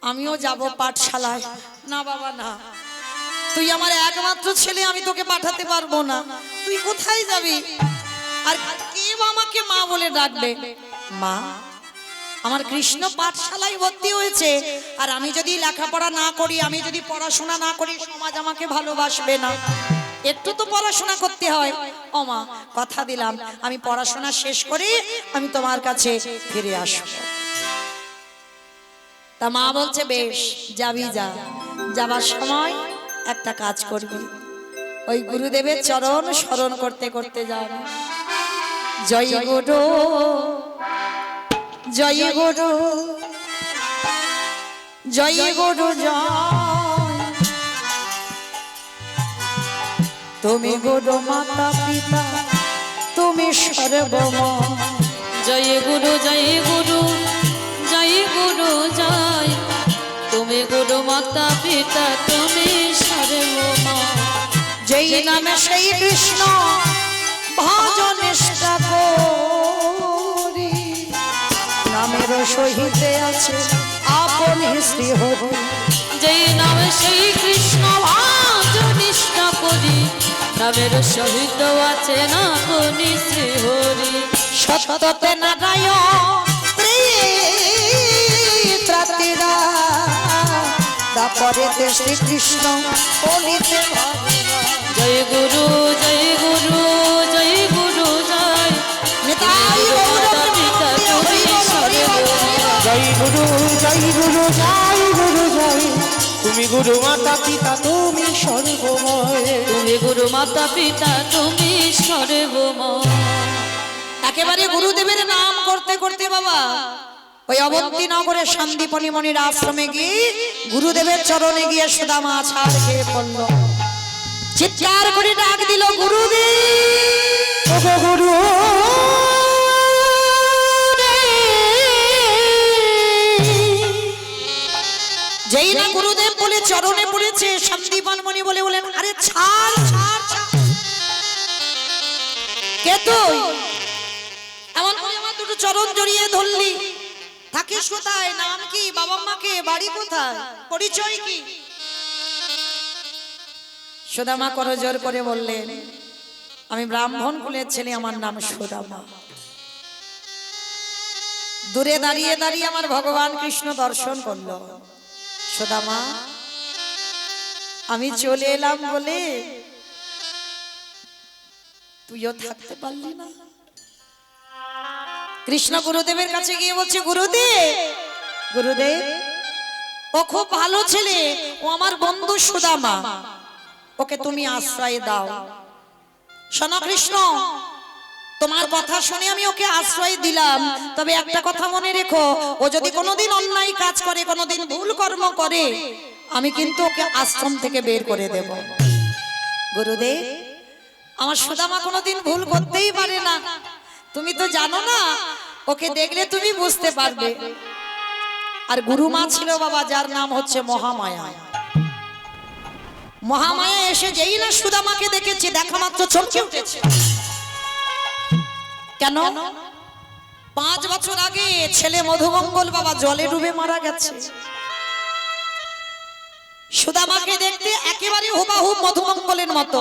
আমিও যাব পাঠশালায়। না বাবা না, তুই আমার একমাত্র ছেলে, আমি তোকে পাঠাতে পারবো না, তুই কোথায় যাবি? আর কে আমাকে মা বলে ডাকবে? মা, আমার কৃষ্ণ পাঠশালায় ভর্তি হয়েছে, আর আমি যদি লেখাপড়া না করি, আমি যদি পড়াশোনা না করি, সমাজ আমাকে ভালোবাসবে না, একটু তো পড়াশোনা করতে হয়। ও মা, কথা দিলাম আমি পড়াশোনা শেষ করে আমি তোমার কাছে ফিরে আসব। তা মা বলছে, বেশ যাবি, যা, যাবার সময় একটা কাজ করবি, ওই গুরুদেবের চরণ স্মরণ করতে করতে যাবি। জয় গুরু, জয় গুরু, জয় গুরু জয়, তুমি গুরু মাতা পিতা, তুমি সর্বময়। জয় গুরু, জয় গুরু, জয় গুরু জয়, তুমি গুরু মাতা পিতা, তুমি সর্বময়। যেই নামে সেই কৃষ্ণ ভজন নিষ্ঠা করি, নামের সহিতে আছে আপন শ্রী হরি। যেই নামে সেই কৃষ্ণ ভজন নিষ্ঠা করি, নামের সহিত আছে না কোনি শ্রী হরি। সততে নারায়ণ ত্রাতিরা, তারপরে শ্রীকৃষ্ণ বলিতে জয় গুরু, জয় গুরু, জয় গুরু জয়, নিতাই গৌর পিতা তুমি সর্বময়। জয় গুরু জয় গুরু জয় গুরু জয় তুমি গুরু মাতা পিতা তুমি সর্বময় তুমি গুরু মাতা পিতা তুমি সর্বময়। একেবারে গুরুদেবের নাম করতে করতে বাবা ওই অবন্তী নগরের সন্দীপনী মনির আশ্রমে গিয়ে গুরুদেবের চরণে গিয়ে সুদামা ছাড় খেয়ে পড়ল, চিৎকার করে ডাক দিল গুরুদেব। ওগো গুরু যেই না গুরুদেব বলে চরণে পড়েছে, সন্দীপন মণি বলে বলেন, আরে ছাড় ছাড় ছাড়। কে তুই? এমন করে আমার দুটো চরণ জড়িয়ে ধরলি। থাকিস কোথায়? নাম কি? বাবা মাকে? বাড়ি কোথায়? পরিচয় কি? সুদামা করজোর করে বললেন, আমি ব্রাহ্মণ কুলের ছেলে, আমার নাম সুদামা। দূরে দাঁড়িয়ে দাঁড়িয়ে আমার ভগবান কৃষ্ণ দর্শন করলো। সুদামা, আমি চলে এলাম বলে তুইও থাকতে পারলি না। কৃষ্ণ গুরুদেবের কাছে গিয়ে বলছে, গুরুদেব গুরুদেব, ও খুব ভালো ছেলে, ও আমার বন্ধু সুদামা, ওকে তুমি আশ্রয় দাও। শোনো কৃষ্ণ, তোমার কথা শুনে আমি ওকে আশ্রয় দিলাম, তবে একটা কথা মনে রেখো, ও যদি কোনোদিন অন্যায় কাজ করে, কোনোদিন ভুল কর্ম করে, আমি কিন্তু ওকে আশ্রম থেকে বের করে দেব। গুরুদেব, আমার সুদামা কোনোদিন ভুল করতেই পারে না, তুমি তো জানো না, ওকে দেখলে তুমি বুঝতে পারবে। আর গুরুমা ছিল বাবা, যার নাম হচ্ছে মহামায়া। মহামায়া এসে যেই না সুদামাকে দেখেছে, দেখা মাত্র চমকে উঠেছে। কেন? 5 বছর আগে ছেলে মধুমঙ্গল বাবা জলে ডুবে মারা গেছে। সুদামাকে দেখতে একেবারে হুবাহুব মধুমঙ্গলের মতো।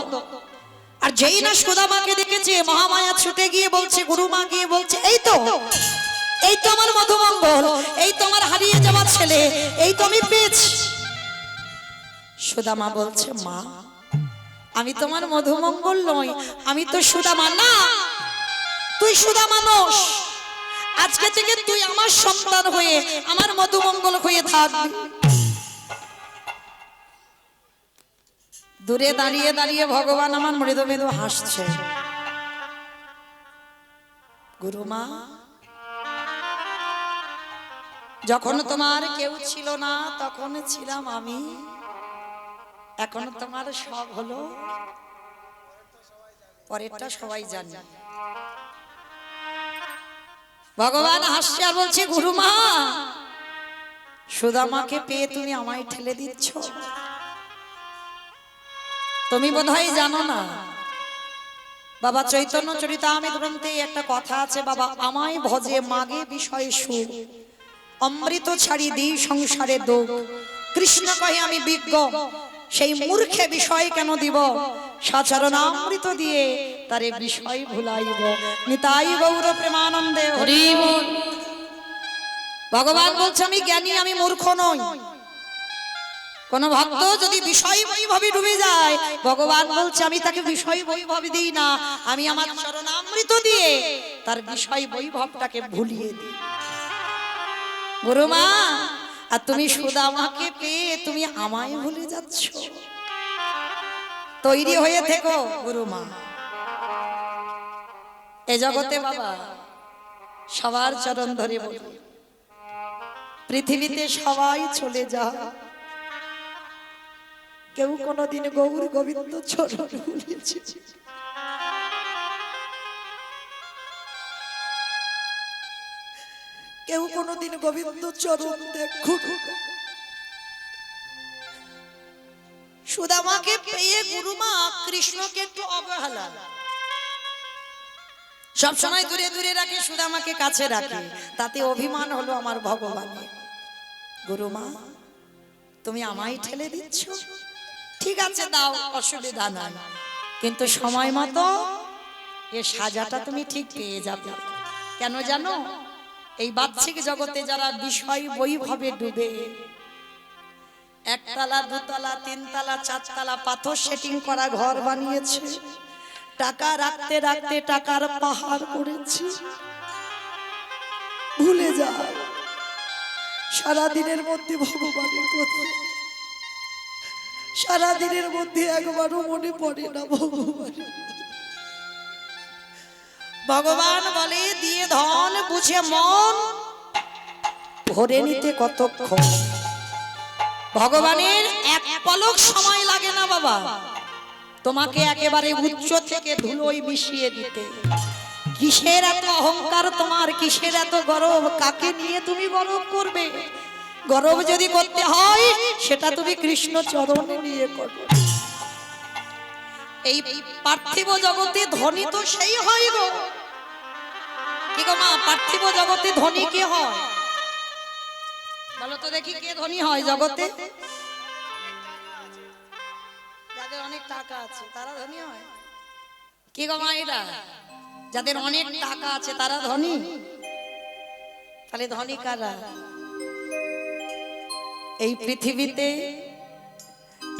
আর যেই না সুদামাকে দেখেছে, মহামায়া ছুটে গিয়ে বলছে, গুরুমা গিয়ে বলছে, এই তো আমার মধুমঙ্গল, এই তো আমার হারিয়ে যাওয়া ছেলে, এই তো আমি পেয়েছি। সুদামা বলছে, মা, আমি তোমার মধুমঙ্গল নই, আমি তো সুদামা না, তুই সুদামা নস। আজকে থেকে তুই আমার সন্তান হয়ে, আমার মধুমঙ্গল হয়ে থাকবি। দূরে দাঁড়িয়ে দাঁড়িয়ে ভগবান আমার মৃদু মৃদু হাসছে। গুরুমা, যখন তোমার কেউ ছিল না, তখন ছিলাম আমি, এখন তোমার সব হলো, পরেরটা সবাই জানে। ভগবান হাসছে আর বলছে, গুরুমা, সুদামাকে পেয়ে তুমি আমায় ঠেলে দিচ্ছ। তুমি বোধহয় জানো না, বাবা চৈতন্য চরিতামৃত গ্রন্থে একটা কথা আছে, বাবা আমায় ভজে মাগে বিষয় সুখ, অমৃত ছাড়ি দিই সংসারে দুঃখ। কৃষ্ণ কহে আমি বিজ্ঞ, সেই মূর্খে বিষয় কেন দিব, সাচরণামৃত দিয়ে তারে বিষয় ভুলাইব। নিতাই গৌর প্রেমানন্দে হরি বল। ভগবান বলছে, আমি জ্ঞানী, আমি মূর্খ নই। কোন ভক্ত যদি বিষয় বৈভবে ডুবে যায়, ভগবান বলছে, আমি তাকে বিষয় বৈভবে দিই না, আমি আমার চরণামৃত দিয়ে তার বিষয় বৈভবটাকে ভুলিয়ে দিই। গুরুমা, আর তুমি সুদামাকে পেয়ে তুমি আমায় ভুলে যাচ্ছ। তৈরি হয়ে থেকো গুরুমা। এ জগতে বাবা সবার চরণ ধরে বলি, পৃথিবীতে সবাই চলে যা, কেউ কোনদিন গৌর গোবিন্দ চরণ ভুলেছে। কেউ কোনদিন গোবিন্দ চরণ দেখুন। সুদামাকে পেয়ে গুরুমা কৃষ্ণকে একটু অবহেলা, সবসময় দূরে দূরে রাখে, সুদামাকে কাছে রাখে, তাতে অভিমান হলো আমার ভগবানের। গুরুমা, তুমি আমায় ঠেলে দিচ্ছ, ঠিক আছে দাও, অসুবিধা নাই, কিন্তু সময় মতো এ সাজাটা তুমি ঠিক পেয়ে যাবে। কেন জানো? এই বাহ্যিক জগতে যারা বিষয় বৈভবে ডুবে, একতলা, দুতলা, তিনতলা, চারতলা পাথর সেটিং করা ঘর বানিয়েছে, টাকা রাখতে রাখতে টাকার পাহাড় করেছে, ভুলে যায় সারাদিনের মধ্যে ভগবানের কথা, সারাদিনের মধ্যে একবারও মনে পড়ে না ভগবানের। ভগবান বলে দিয়ে ধন বুঝে মন ভরে নিতে কতক্ষণ। ভগবানের এক পলক সময় লাগে না বাবা, তোমাকে একেবারে উচ্চ থেকে ধুলোয় মিশিয়ে দিতে। কিসের এত অহংকার তোমার, কিসের এত গর্ব, কাকে নিয়ে তুমি গর্ব করবে? গর্ব যদি করতে হয় সেটা তুমি কৃষ্ণ চরণে নিয়ে করো। এই পার্থিব জগতে ধনী তো সেই হয় গো। কি গো মা, পার্থিব জগতে ধনী কে হয় বলো তো দেখি, কে ধনী হয় জগতে? যাদের অনেক টাকা আছে তারা ধনী হয়। কি গো মা, এরা যাদের অনেক টাকা আছে তারা ধনী? তাহলে ধনী কারা? এই পৃথিবীতে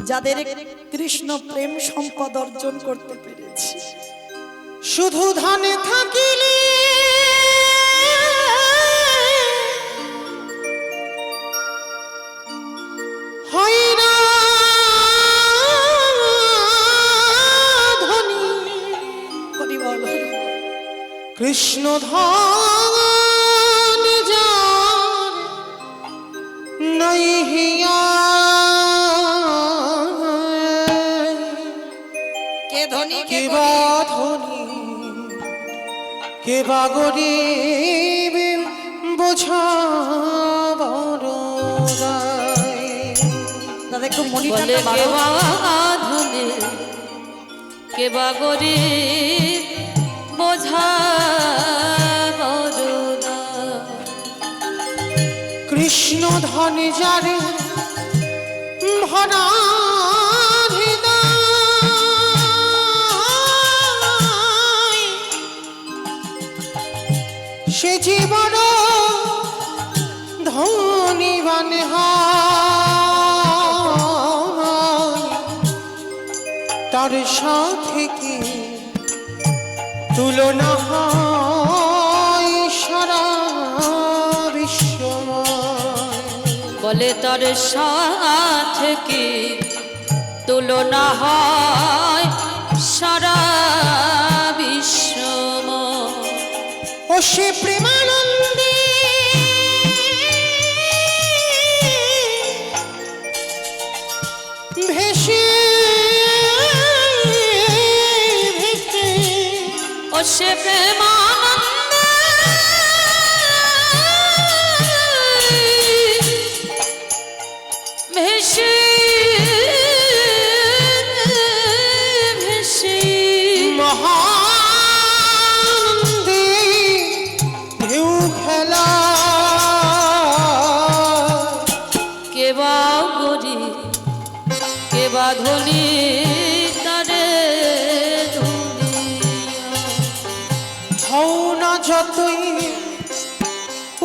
যাদের কৃষ্ণ প্রেম সম্পদ অর্জন করতে পেরেছে। শুধু ধনে থাকিলে হয় না ধনী, হরি বল, হরি বল। কৃষ্ণ ধন যার নাই হিয়া, কে ধনী কে কে গরিব? বা ধনী কে বা গরিব বোঝা বড় দায়। দাদা একটু বলে মনিটরটা কে বাড়াও। বা ধনী কে বা গরিব বোঝা বড় দায়। কৃষ্ণ ধনে যারে ভরা হৃদয়, সে জীবন ধনীবান হয়, তার সাথে কি তুলনা হয় সারা বিশ্বময়। বলে তার সাথে কি তুলনা হয় সারা বিশ্বময়। ও সে প্রেমানন্দে ভেসে ভেসে, ও সে প্রেমানন্দে ভেসে ভেসে মহানন্দে ঢেউ খেলা, কে বা গরিব কে বা ধনী তারে দুনিয়া। হও না যতই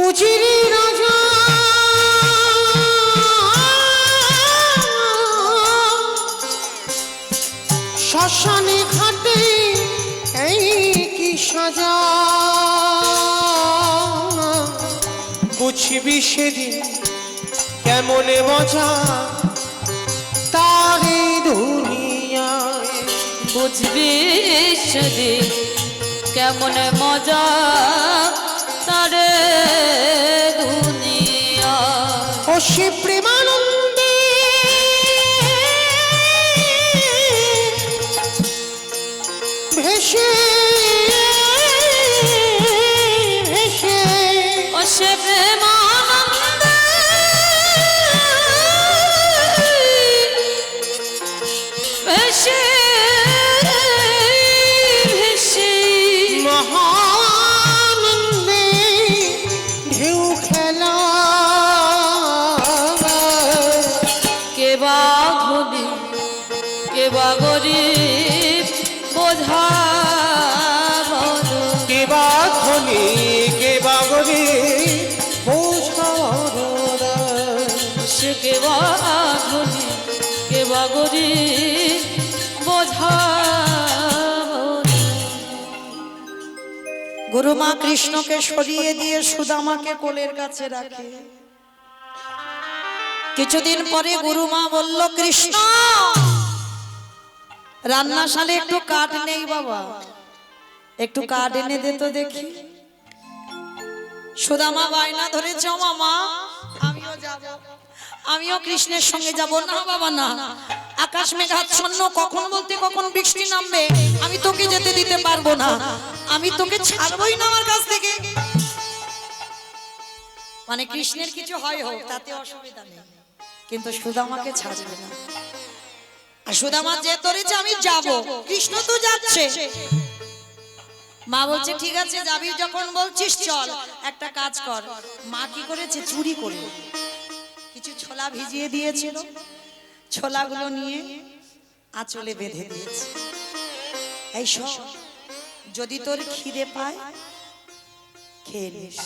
উজিরি রাজা, শ্মশানে ঘাটে এই কি সাজা, বুঝবি সেদিন কেমনে মজা তারে দুনিয়ায়। বুঝবি সেদিন কেমন মজা তারে দুনিয়া। ও সে প্রেমানন্দে ভেসে ভেসে, ও সে প্রেমানন্দে ভেসে ভেসে মহানন্দে ঢেউ খেলা, কে বা ধনী কে বা গরিব বোঝা বড়। কে বা ধনী কে বা গরিব বোঝা বড় দায়। সে কে বা ধনী কে বা গরিব বোঝা বড়। গুরু মা কৃষ্ণকে সরিয়ে দিয়ে সুদামাকে কোলের কাছে রাখে। কিছুদিন পরে গুরুমা বলল, কৃষ্ণ রান্নাশালে একটু কাঠ নেই বাবা, একটু কাঠ এনে দে তো দেখি। সুদামা বায়না ধরেছে, ও মামা আমিও যাব, আমিও কৃষ্ণের সঙ্গে যাব। না বাবা না, আকাশ মেঘাচ্ছন্ন, কখন বলতে কখন বৃষ্টি নামবে, আমি তোকে যেতে দিতে পারবো না, আমি তোকে ছাড়বই না আমার কাছ থেকে। মানে কৃষ্ণের কিছু হয় হোক তাতে অসুবিধা নেই, কিন্তু সুদামাকে ছাড়বে না। আর সুদামা যে ধরেছে আমি যাব, কৃষ্ণ তো যাচ্ছে। মা বলছে ঠিক আছে যাবি যখন বলছিস চল, একটা কাজ কর। মা কি করেছে, চুরি করে কিছু ছোলা ভিজিয়ে দিয়েছিল, ছোলাগুলো নিয়ে আঁচলে বেঁধে দিয়েছে। এই সব যদি তোর খিদে পায় খেয়ে নিস।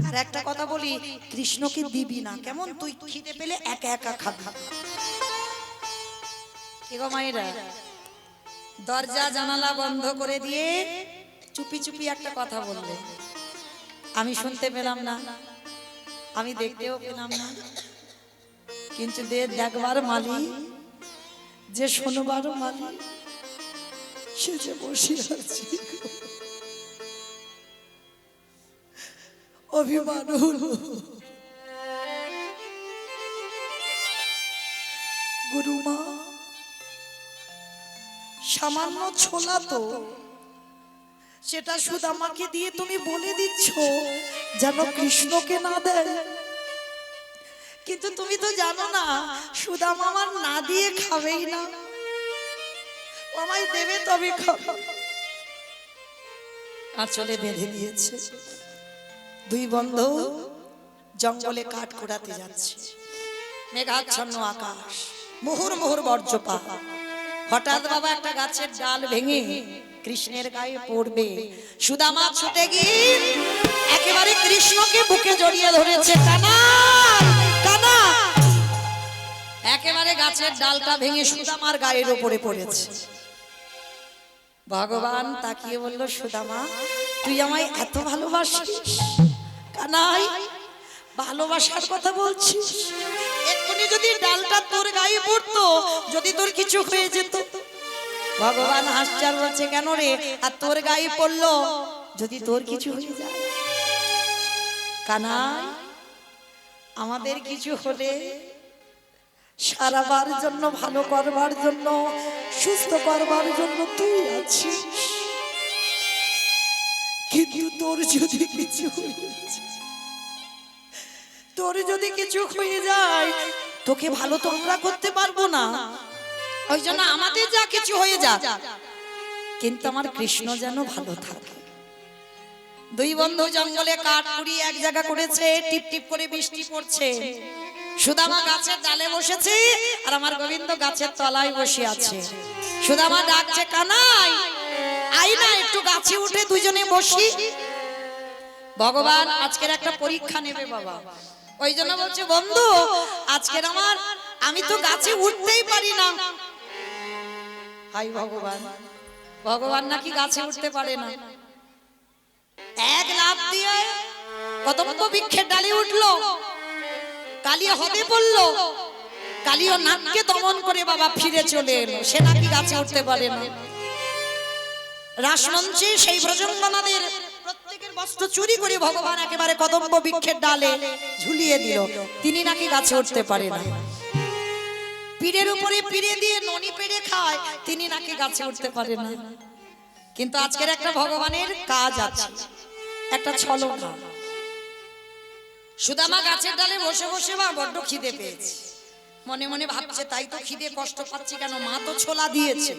আর একটা কথা বলি, কৃষ্ণকে দিবি না, কেমন? তুই খিদে পেলে একা একা খাবি। কি গো মায়েরা, দরজা জানালা বন্ধ করে দিয়ে চুপি চুপি একটা কথা বললে, আমি শুনতে পেলাম না, আমি দেখতেও পেলাম না, কিন্তু দেখবার মালি যে শোনবার মালি সে যে বসে আছে অভিমান হলো। গুরুমা সামান্য ছোলা তো, সেটা সুদামাকে দিয়ে তুমি বলে দিচ্ছ যেন কৃষ্ণকে না দেয়, কিন্তু তুমি তো জানো না সুদামা আমার না দিয়ে খাবেই না, আমায় দেবে তবে খাবো। আঁচলে বেঁধে দিয়েছে। দুই বন্ধু জঙ্গলে কাঠ কুড়াতে যাচ্ছে, মেঘাচ্ছন্ন আকাশ, মুহুর মুহুর বজ্রপাত। হঠাৎ বাবা একটা গাছের ডাল ভেঙে কৃষ্ণের গায়ে পড়বে। সুদামা ছুটে গিয়ে একেবারে কৃষ্ণকে বুকে জড়িয়ে ধরেছে, কানা কানা। একেবারে গাছের ডালটা ভেঙে সুদামার গায়ের উপরে পড়েছে। ভগবান তাকিয়ে বলল, সুদামা তুই আমায় এত ভালোবাসিস? কানাই ভালোবাসার কথা বলছিস, এক্ষুনি যদি ডালটা তোর গায়ে পড়তো, যদি তোর কিছু হয়ে যেত। ভগবান হাসছে আর বলছে, কেন রে, আর তোর গায়ে পড়লো যদি তোর কিছু হয়ে যায়? কানাই আমাদের কিছু হলে সারাবার জন্য, ভালো করবার জন্য, সুস্থ করবার জন্য তুই আছিস, কিন্তু তোর যদি কিছু হয়ে যায়, তোর যদি কিছু হয়ে যায়, তোকে ভালো তো আমরা করতে পারবো না। ওই জন্য আমাদের যা কিছু হয়ে যাক, কিন্তু আমার কৃষ্ণ যেন ভালো থাকে। দুই বন্ধু জঙ্গলে কাঠ কুড়িয়ে এক জায়গা করেছে, টিপ টিপ করে বৃষ্টি পড়ছে। সুদামা গাছের ডালে বসেছে আর আমার গোবিন্দ গাছের তলায় বসে আছে। সুদামা ডাকছে, কানাই আই না, একটু গাছে উঠে দুজনে বসি। ভগবান আজকের একটা পরীক্ষা নেবে বাবা, ওই জন্য বলছে, বন্ধু আজকের আমার, আমি তো গাছে উঠতেই পারি না। হাই ভগবান, ভগবান নাকি গাছে উঠতে পারে না। এক লাফ দিয়ে কদম্ব বৃক্ষের ডালে উঠলো, কালিয়া হদে পড়লো, কালিয়া নাককে দমন করে বাবা ফিরে চলে এলো। সে নাকি গাছে উঠতে পারে না। রাসমঞ্চে সেই ব্রজঙ্গনাদের প্রত্যেকের বস্ত্র চুরি করে ভগবান একেবারে কদম্ব বৃক্ষের ডালে ঝুলিয়ে দিল, তিনি নাকি গাছে উঠতে পারে না। পীরের উপরে পিড়ে দিয়ে ননি পেড়ে খায়, তিনি নাকি গাছে উঠতে পারে না। কিন্তু আজকের একটা ভগবানের কাজ আছে, একটা ছলনা। সুদামা গাছের ডালে বসে বসে বা বড্ড খিদে পেয়েছে, মনে মনে ভাবছে তাই তো খিদে, কষ্ট পাচ্ছি কেন? মা তো ছোলা দিয়েছে,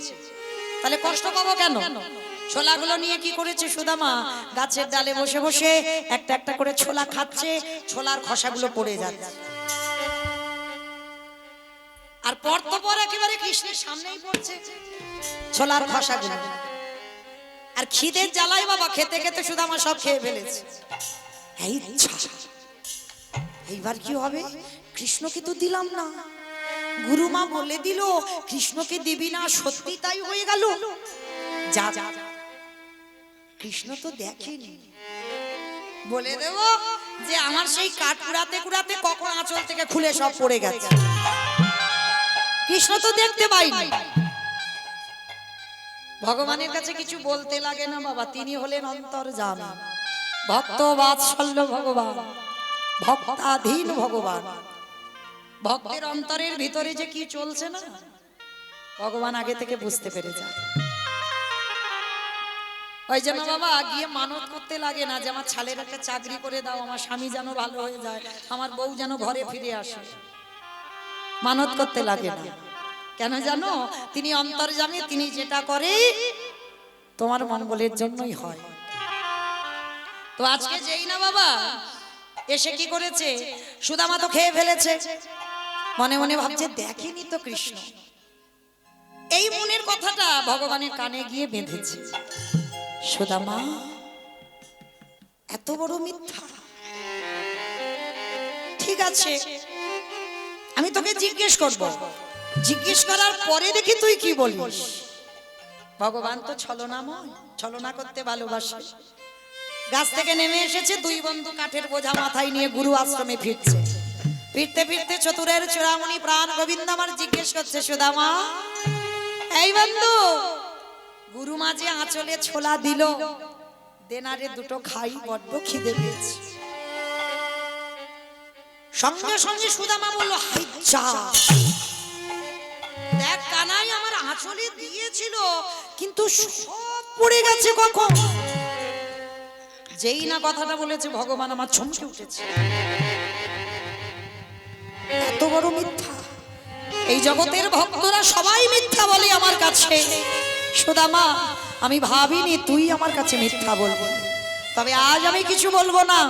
তাহলে কষ্ট পাবো কেন? ছোলাগুলো নিয়ে কি করেছে সুদামা, গাছের ডালে বসে বসে একটা একটা করে ছোলা খাচ্ছে, ছোলার খোসাগুলো পড়ে যাচ্ছে। আর পর তো পর একেবারে কৃষ্ণের সামনেই পড়ছে ছোলার খোসাগুলো। আর খিদের জ্বালায় বাবা খেতে খেতে সুদামা সব খেয়ে ফেলেছে। এইবার কি হবে? কৃষ্ণকে তো দিলাম না, গুরুমা বলে দিল কৃষ্ণকে দিবি না, সত্যি তাই হয়ে গেল। যা কৃষ্ণ তো দেখেনি, বলে দেব যে আমার সেই কাঠ কুড়াতে কুড়াতে কখন আঁচল থেকে খুলে সব পড়ে গেছে। কৃষ্ণ তো দেখতে পাইনি। ভগবানের কাছে কিছু বলতে লাগে না বাবা, তিনি হলেন অন্তর্যামী, ভক্ত বাৎসল্য ভগবান, ভক্তাধীন ভগবান। ভক্তের অন্তরের ভিতরে যে কি চলছে না ভগবান আগে থেকে বুঝতে পেরে যায়। ওই জন্য বাবা গিয়ে মানত করতে লাগে না যে আমার ছেলের একটা চাকরি করে দাও, আমার স্বামী যেন ভালো হয়ে যায়, আমার বউ যেন ঘরে ফিরে আসে। মানত করতে লাগে না। কেন জানো? তিনি অন্তর্যামী, তিনি যেটা করে তোমার মঙ্গলের জন্যই হয়। তো আজকে যেই না বাবা এসে কি করেছে, সুদামা তো খেয়ে ফেলেছে, মনে মনে ভাবছে দেখেনি তো কৃষ্ণ। এই মনের কথাটা ভগবানের কানে গিয়ে বেঁধেছে। সুদামা এত বড় মিথ্যা, ঠিক আছে আমি তোকে জিজ্ঞেস করব, জিজ্ঞেস করার পরে দেখি তুই কি বলিস। ভগবান তো ছলনাময়, ছলনা করতে ভালোবাসে। গাছ থেকে নেমে এসেছে, দুই বন্ধু কাঠের বোঝা মাথায় নিয়ে গুরু আশ্রমে ফিরছে। ফিরতে ফিরতে চতুরের চূড়ামণি প্রাণ গোবিন্দ আমার জিজ্ঞেস করছে, সুদামা এই বন্ধু গুরু মাঝে আঁচলে ছোলা দিল, দেনারে দুটো খাই, বড্ড খিদে পেয়েছে। সঙ্গে সঙ্গে সুদামা বলল, হাই যা, দেখ কানাই আমার আঁচলে দিয়েছিল কিন্তু সব পড়ে গেছে কখন। যেই না কথাটা বলেছে ভগবান আমার চমকে উঠেছে। এত বড় মিথ্যা! এই জগতের ভক্তরা সবাই মিথ্যা বলে আমার কাছে। সুদামা আমি ভাবিনি তুই আমার কাছে মিথ্যা বলবি, তবে আজ আমি কিছু বলবো না।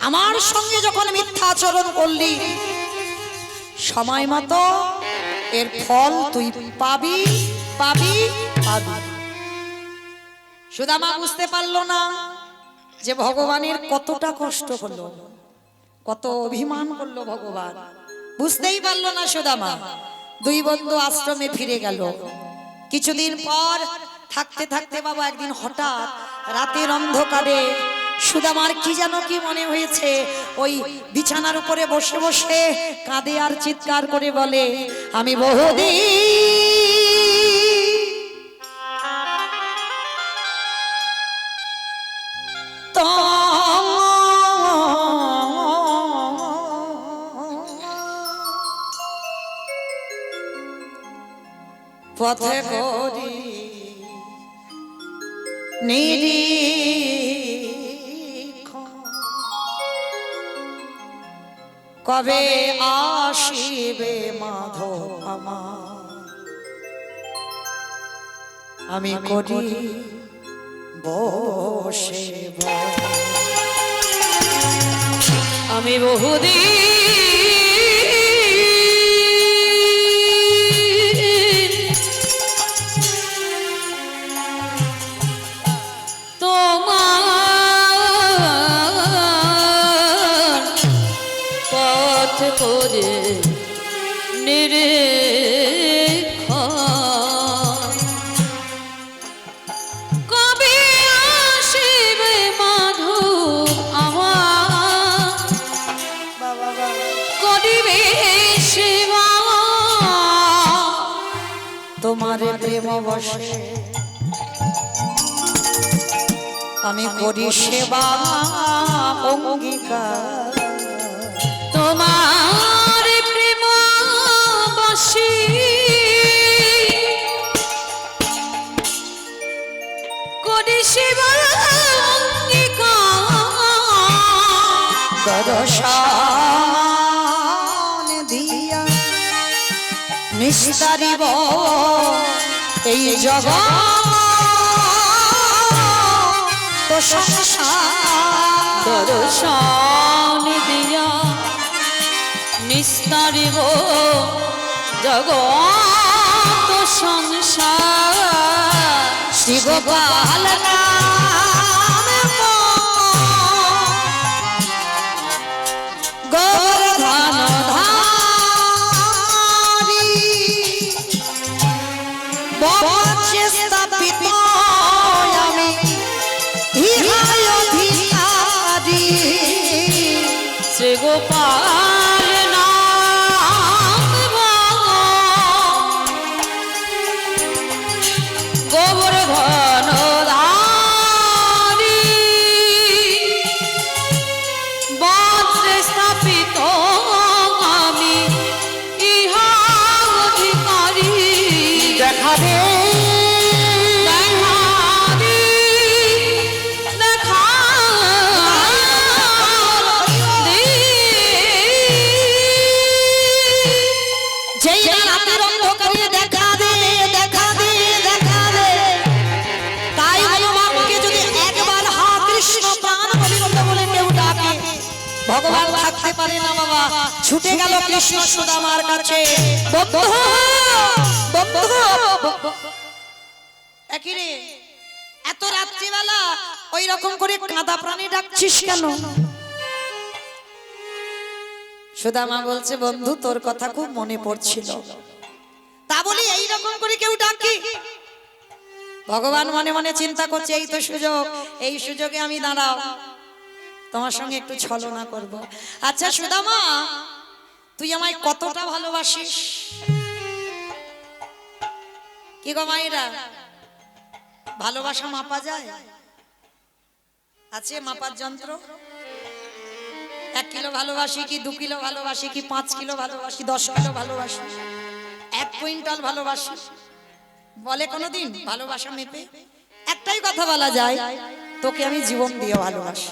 আমার সঙ্গে যখন মিথ্যা আচরণ করলি, সময় মতো এর ফল তুই পাবি পাবি পাবি। সুদামা বুঝতে পারলো না যে ভগবানের কতটা কষ্ট হলো, কত অভিমান করলো ভগবান, বুঝতেই পারলো না সুদামা। দুই বন্ধু আশ্রমে ফিরে গেল। কিছুদিন পর থাকতে থাকতে বাবা একদিন হঠাৎ রাতের অন্ধকারে সুদামার কি যেন কি মনে হয়েছে, ওই বিছানার উপরে বসে বসে কাঁদে আর চিৎকার করে বলে, আমি বহুদিন পথে করি নিরীক্ষণ, কবে আসিবে মাধব আমার, আমি করি বসে আমি বহুদিন তোমার পথ করে নিরীক্ষণ, কবে আসিবে মাধব আমার, করিবে সেবা তোমার প্রেম বসে, আমি করি সেবা অঙ্গীকার। তোমার প্রেম বসে করি সেবা অঙ্গীকার। দর্শন দিয়া নিস্তারিব এই জগৎ তো সংসার, দর্শন দিয়া নিস্তারিব জগৎ সংসার। শ্রী গোপাল গোবর্ধন ধারী বক্ষে স্থাপিত আমি ইহায় অধিকার শ্রী গোপাল নাম গোবর্ধন ধারী বজ্রে স্থাপিত আমি ইহা অধিকারী দেখা দে যেই না রাতের অন্ধকারে দেখা দে দেখা দে দেখা দে, তাই হনুমানকে যদি একবার হা কৃষ্ণ প্রাণ গোবিন্দ বলে কেউ ডাকে, ভগবান থাকতে পারে না বাবা, ছুটে গেল কৃষ্ণ সুদামার কাছে। বন্ধু বন্ধু একই রে, এত রাত্রিবেলা ওই রকম করে কাঁদা প্রাণী ডাকছিস কেন? সুদামা বলছে বন্ধু তোর কথা খুব মনে পড়ছিল, তা বলি এইরকম করে কেউ ডাকি? ভগবান মনে মনে চিন্তা করছে এই তো সুযোগ, এই সুযোগে আমি দাঁড়াও তোমার সঙ্গে একটু ছলনা করব। আচ্ছা সুদামা, তুই আমায় কতটা ভালোবাসিস? কি গো মায়েরা, ভালোবাসা মাপা যায়? আছে মাপার যন্ত্র? 1 কিলো ভালোবাসি কি 2 কিলো ভালোবাসি কি 5 কিলো ভালোবাসি 10 কিলো ভালোবাসি 1 কুইন্টাল ভালোবাসি? বলে কোনোদিন ভালোবাসা মেপে? একটাই কথা বলা যায়, তোকে আমি জীবন দিয়ে ভালোবাসি।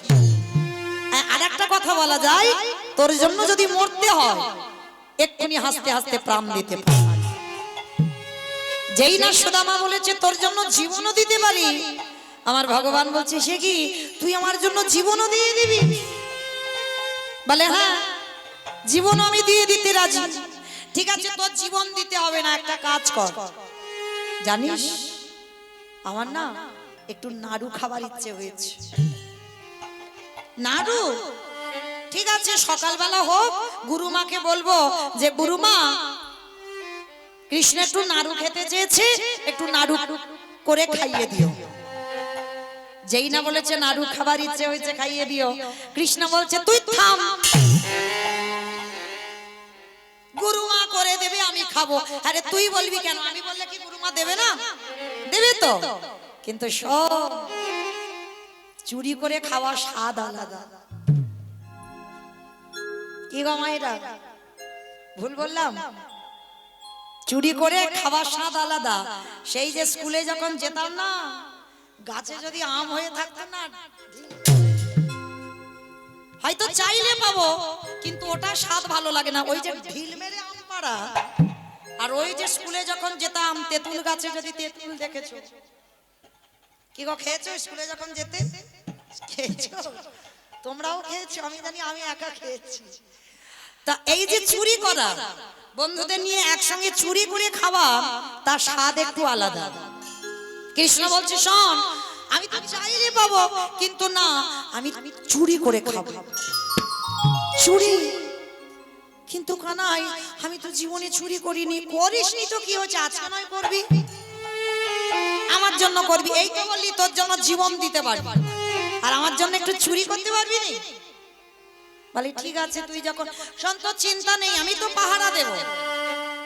আর একটা কথা বলা যায়, তোর জন্য যদি মরতে হয় এক্ষুনি হাসতে হাসতে প্রাণ দিতে পারি। যেই না সুদামা বলেছে তোর জন্য জীবনও দিতে পারি, আমার ভগবান বলছে সে কি তুই আমার জন্য জীবনও দিয়ে দিবি? বলে হ্যাঁ, জীবন আমি দিয়ে দিতে রাজি। ঠিক আছে, তোর জীবন দিতে হবে না, একটা কাজ কর। জানিস আমার না একটু নাড়ু খাবার ইচ্ছে হয়েছে। নাড়ু? ঠিক আছে, সকালবেলা হোক, গুরুমাকে বলবো যে গুরুমা কৃষ্ণ একটু নাড়ু খেতে চেয়েছে, একটু নাড়ু করে খাইয়ে দিও। যেই না বলেছে নাড়ু খাবার ইচ্ছে হয়েছে খাইয়ে দিও, কৃষ্ণ বলছে তুই থাম, গুরুমা করে দেবে আমি খাবো। আরে তুই বলবি কেন? আমি বললে কি গুরুমা দেবে না? দেবে তো, কিন্তু সব চুরি করে খাওয়া স্বাদ আলাদা। কি গো মায়েরা, ভুল বললাম? চুরি করে খাওয়ার স্বাদ আলাদা। সেই যে স্কুলে যখন যেতাম না, গাছে যদি আম হয়ে থাকতো না, হয়তো চাইলে পাবো, কিন্তু ওটা স্বাদ ভালো লাগে না। ওই যে ঢিল মেরে আম পাড়া, আর ওই যে স্কুলে যখন যেতাম তেঁতুল গাছে যদি তেঁতুল দেখেছো, কি গো খেয়েছো? স্কুলে যখন যেতে খেয়েছো? তোমরাও খেয়েছো? আমি জানি আমি একা খেয়েছি। তা এই যে চুরি করা, বন্ধুদের নিয়ে একসঙ্গে চুরি করে খাওয়া, তার স্বাদ একটু আলাদা। কৃষ্ণ বলছে শোন, আমি তো চাইলে পাবো, কিন্তু না, আমি চুরি করে খাবো। চুরি? কিন্তু কানাই আমি তো জীবনে চুরি করিনি। করিসনি তো কি হচ্ছে, আজকে নয় করবি, আমার জন্য করবি। এই তো বললি তোর জন্য জীবন দিতে পারবি, আর আমার জন্য একটু চুরি করতে পারবি না? বলি ঠিক আছে, তুই যখন সন্ত চিন্তা নেই, আমি তো পাহারা দেব,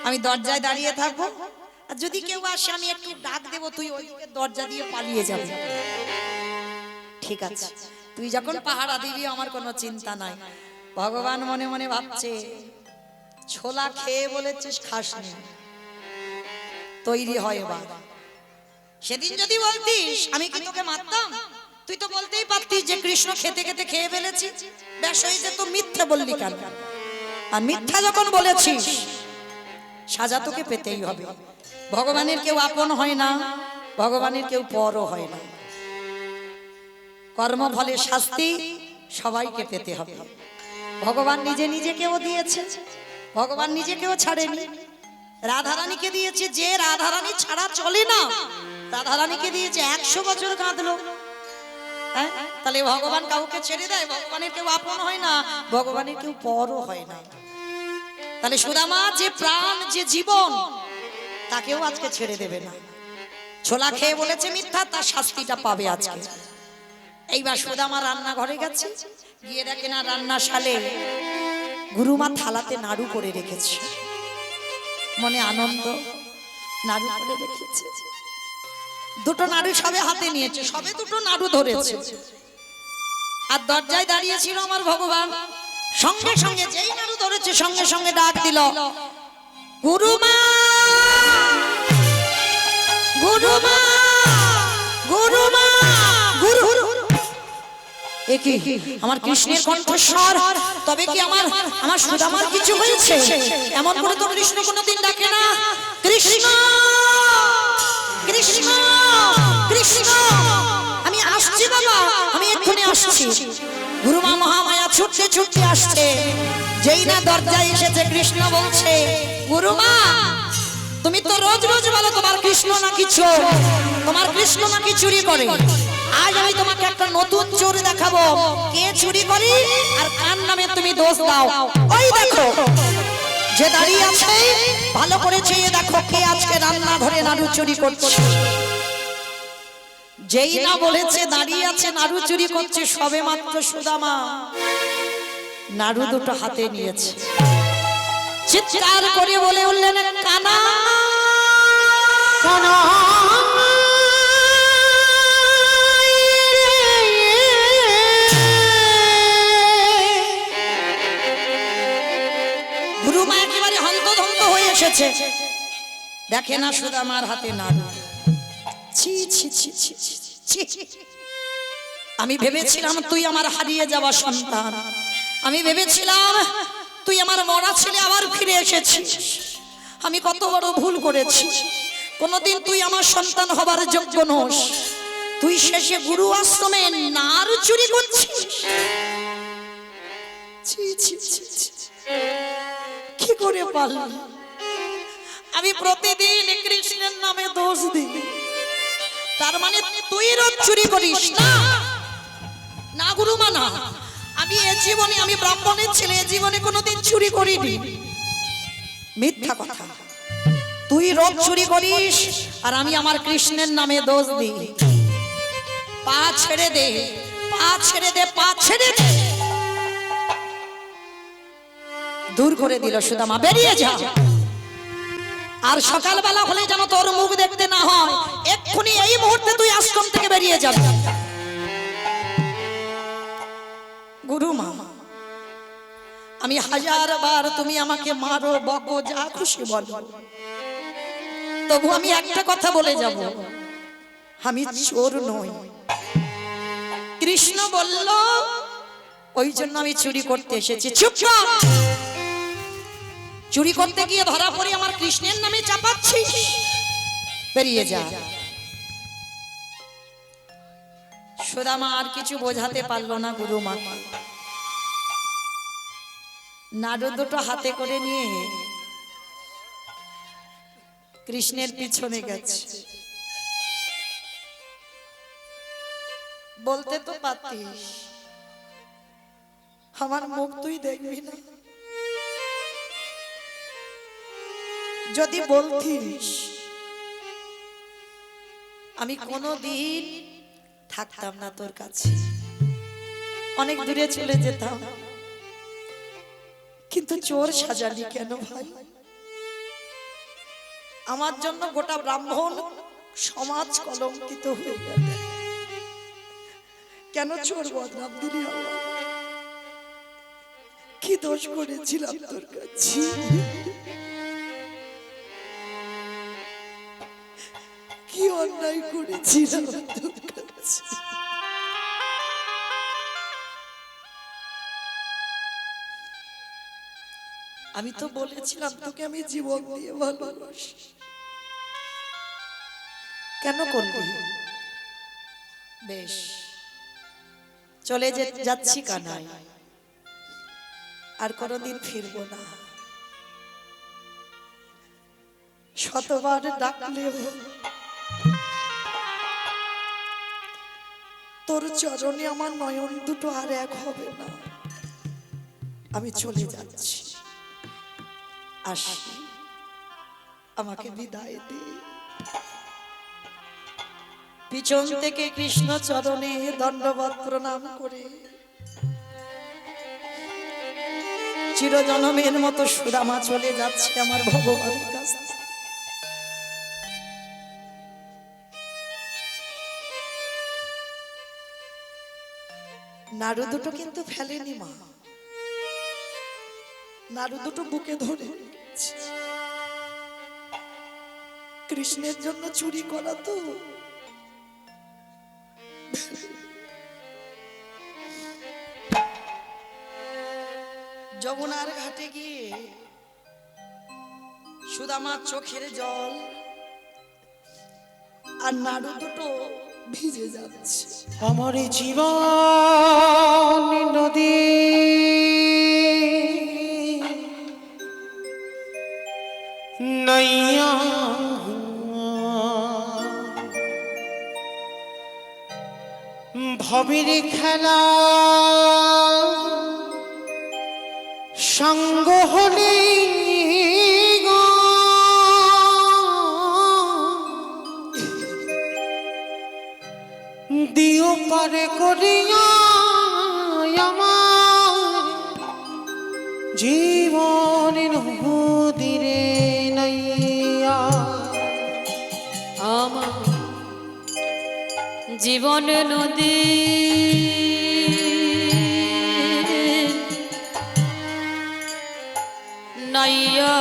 আমি দরজায় দাঁড়িয়ে থাকবো, আর যদি কেউ আসে আমি একটু ডাক দেব, তুই ওই দরজা দিয়ে পালিয়ে যাবি। ঠিক আছে, তুই যখন পাহারা দিবি আমার কোনো চিন্তা নাই। ভগবান মনে মনে ভাবছে ছোলা খেয়ে বলেছিস খাসনি, তৈরি হয় এবার। সেদিন যদি বলতিস আমি কি তোকে মারতাম? তুই তো বলতেই পারতিস যে কৃষ্ণ খেতে খেতে খেয়ে ফেলেছি, ব্যাস হয়ে যেত। মিথ্যা বললি কেন? আর মিথ্যা যখন বলেছিস সাজা তোকে পেতেই হবে। ভগবানের কেউ আপন হয় না, ভগবানের কেউ পরও হয় না। কর্ম ফলে শাস্তি সবাইকে পেতে হবে। ভগবান নিজে নিজেকেও দিয়েছে, ভগবান নিজেকেও ছাড়েনি। রাধারানীকে দিয়েছে, যে রাধারানী ছাড়া চলে না, রাধারানীকে দিয়েছে। 100 বছর কাঁদলো। তাহলে ভগবান কাউকে ছেড়ে দেয়? ভগবানের কেউ আপন হয় না, ভগবানের কেউ পরও হয় না। তাহলে সুদামা যে প্রাণ, যে জীবন, তাকেও আজকে ছেড়ে দেবে না। ছোলা খেয়ে বলেছে মিথ্যা, তার শাস্তিটা পাবে আজকে। এইবার সুদামা রান্নাঘরে গেছে, গিয়ে দেখে না রান্নাশালে গুরুমা থালাতে নাড়ু করে রেখেছে। মনে আনন্দ, নাড়ু করে রেখেছে। দুটো নাড়ু সবে হাতে নিয়েছে, সবে দুটো নাড়ু ধরেছে। আর দরজায় দাঁড়িয়েছিল আমার ভগবান। সঙ্গে সঙ্গে যেই নাড়ু ধরেছে সঙ্গে সঙ্গে ডাক দিল, গুরুমা, গুরুমা, গুরুমা, গুরু। একি আমার কৃষ্ণের কণ্ঠস্বর, তবে কি আমার সুদামার কিছু হয়েছে? এমন করে তো কৃষ্ণ কোনোদিন ডাকে না। কৃষ্ণ, কৃষ্ণ, কৃষ্ণ, আমি আসছি বাবা, আমি এক্ষুনি আসছি। গুরুমা মহামায়া ছুটতে ছুটতে আসছে। যেই না দরজায় এসেছে কৃষ্ণ বলছে, গুরুমা তুমি তো রোজ রোজ বলো তোমার কৃষ্ণ নাকি চোর, তোমার কৃষ্ণ নাকি চুরি করে। আজ আমি তোমাকে একটা নতুন চোর দেখাবো, কে চুরি করে আর কার নামে তুমি দোষ দাও। ওই দেখো যে দাঁড়িয়ে আছে, ভালো করে চেয়ে দেখো কে আজকে রান্নাঘরে নাড়ু চুরি করছে। যেই না বলেছে দাঁড়িয়ে আছে নাড়ু চুরি করছে, সবে মাত্র সুদামা নাড়ু দুটো হাতে নিয়েছে। চিৎকার করে বলে উঠলেন, কানা, কানা। গুরুমা একেবারে হন্তদন্ত হয়ে এসেছে, দেখে না সুদামার হাতে নাড়ু। ছি ছি ছি ছি ছি ছি। আমি ভেবেছিলাম তুই আমার হারিয়ে যাওয়া সন্তান, আমি ভেবেছিলাম তুই আমার মরা ছেলে আবার ফিরে এসেছিস। আমি কত বড় ভুল করেছি, কোনদিন তুই আমার সন্তান হবার যোগ্য নোস। তুই শেষে গুরু আশ্রমে নাড়ু চুরি করছিস। ছি ছি ছি ছি। কি করে পারলাম? আমি প্রতিদিন কৃষ্ণের নামে দোষ দিই, তার মানে তুই রোজ চুরি করিস না? না গুরুমা না, আমি এ জীবনে, আমি ব্রাহ্মণের ছেলে, এ জীবনে কোনোদিন চুরি করিনি। মিথ্যা কথা, তুই রোজ চুরি করিস আর আমি আমার কৃষ্ণের নামে দোষ দিই। পা ছেড়ে দে, পা ছেড়ে দে, পা ছেড়ে দে। দূর করে দিল সুদামা, বেরিয়ে যা। আর সকালবেলা হলে যেন তোর মুখ দেখতে না হয়, এক্ষুনি এই মুহূর্তে তুই আশ্রম থেকে বেরিয়ে যাবি। গুরুমা, আমি হাজার বার তুমি আমাকে মারো, বকো, যা খুশি বলো, তবু আমি একটা কথা বলে যাব, আমি চোর নই। কৃষ্ণ বলল ওই জন্য আমি চুরি করতে এসেছি। চুপ কর। চুরি করতে গিয়ে ধরা পড়ে আমার কৃষ্ণের নামে চাপাচ্ছিস, বেরিয়ে যা। সুদামা আর কিছু বোঝাতে পারলো না গুরুমাকে। নাড়ু দুটো হাতে করে নিয়ে কৃষ্ণের পিছনে গেছে। বলতে তো পারতিস আমার মুখ তুই দেখবি না, যদি বলতিস আমি কোনোদিন থাকতাম না তোর কাছে, অনেক দূরে চলে যেতাম। কিন্তু চোর সাজালি কেন ভাই? আমার জন্য গোটা ব্রাহ্মণ সমাজ কলঙ্কিত হয়ে গেল। কেন চোর বদনাম দিলি? কি দোষ করেছিলাম তোর কাছে? কি অন্যায় করেছিলাম তোর কাছে? আমি তো বলেছিলাম তোকে আমি জীবন দিয়ে ভালোবাসি, কেন করলি? বেশ, চলে যাচ্ছি কানাই, আর কোনোদিন ফিরবো না। শতবার ডাকলেও তোর চরণে আমার নয়ন দুটো আর এক হবে না। আমি চলে যাচ্ছি, আসি, আমাকে বিদায় দে। পিছন থেকে কৃষ্ণ চরণে দণ্ডবত প্রণাম করে চিরজনমের মতো সুদামা চলে যাচ্ছে আমার ভগবানের কাছে। নাড়ু দুটো কিন্তু ফেলেনি মা, নাড়ু দুটো বুকে ধরে রেখেছে। কৃষ্ণের জন্য চুরি করা তো, যমুনার ঘাটে গিয়ে সুদামার চোখের জল আর নাড়ু দুটো ভিজে যাচ্ছে। আমার জীবন নদী নাইয়া ভবের খেলা সঙ্গ হলে দিও পারে করিয়া আমার জীবনের নদীরে নাইয়া। আমার জীবন নদী নাইয়া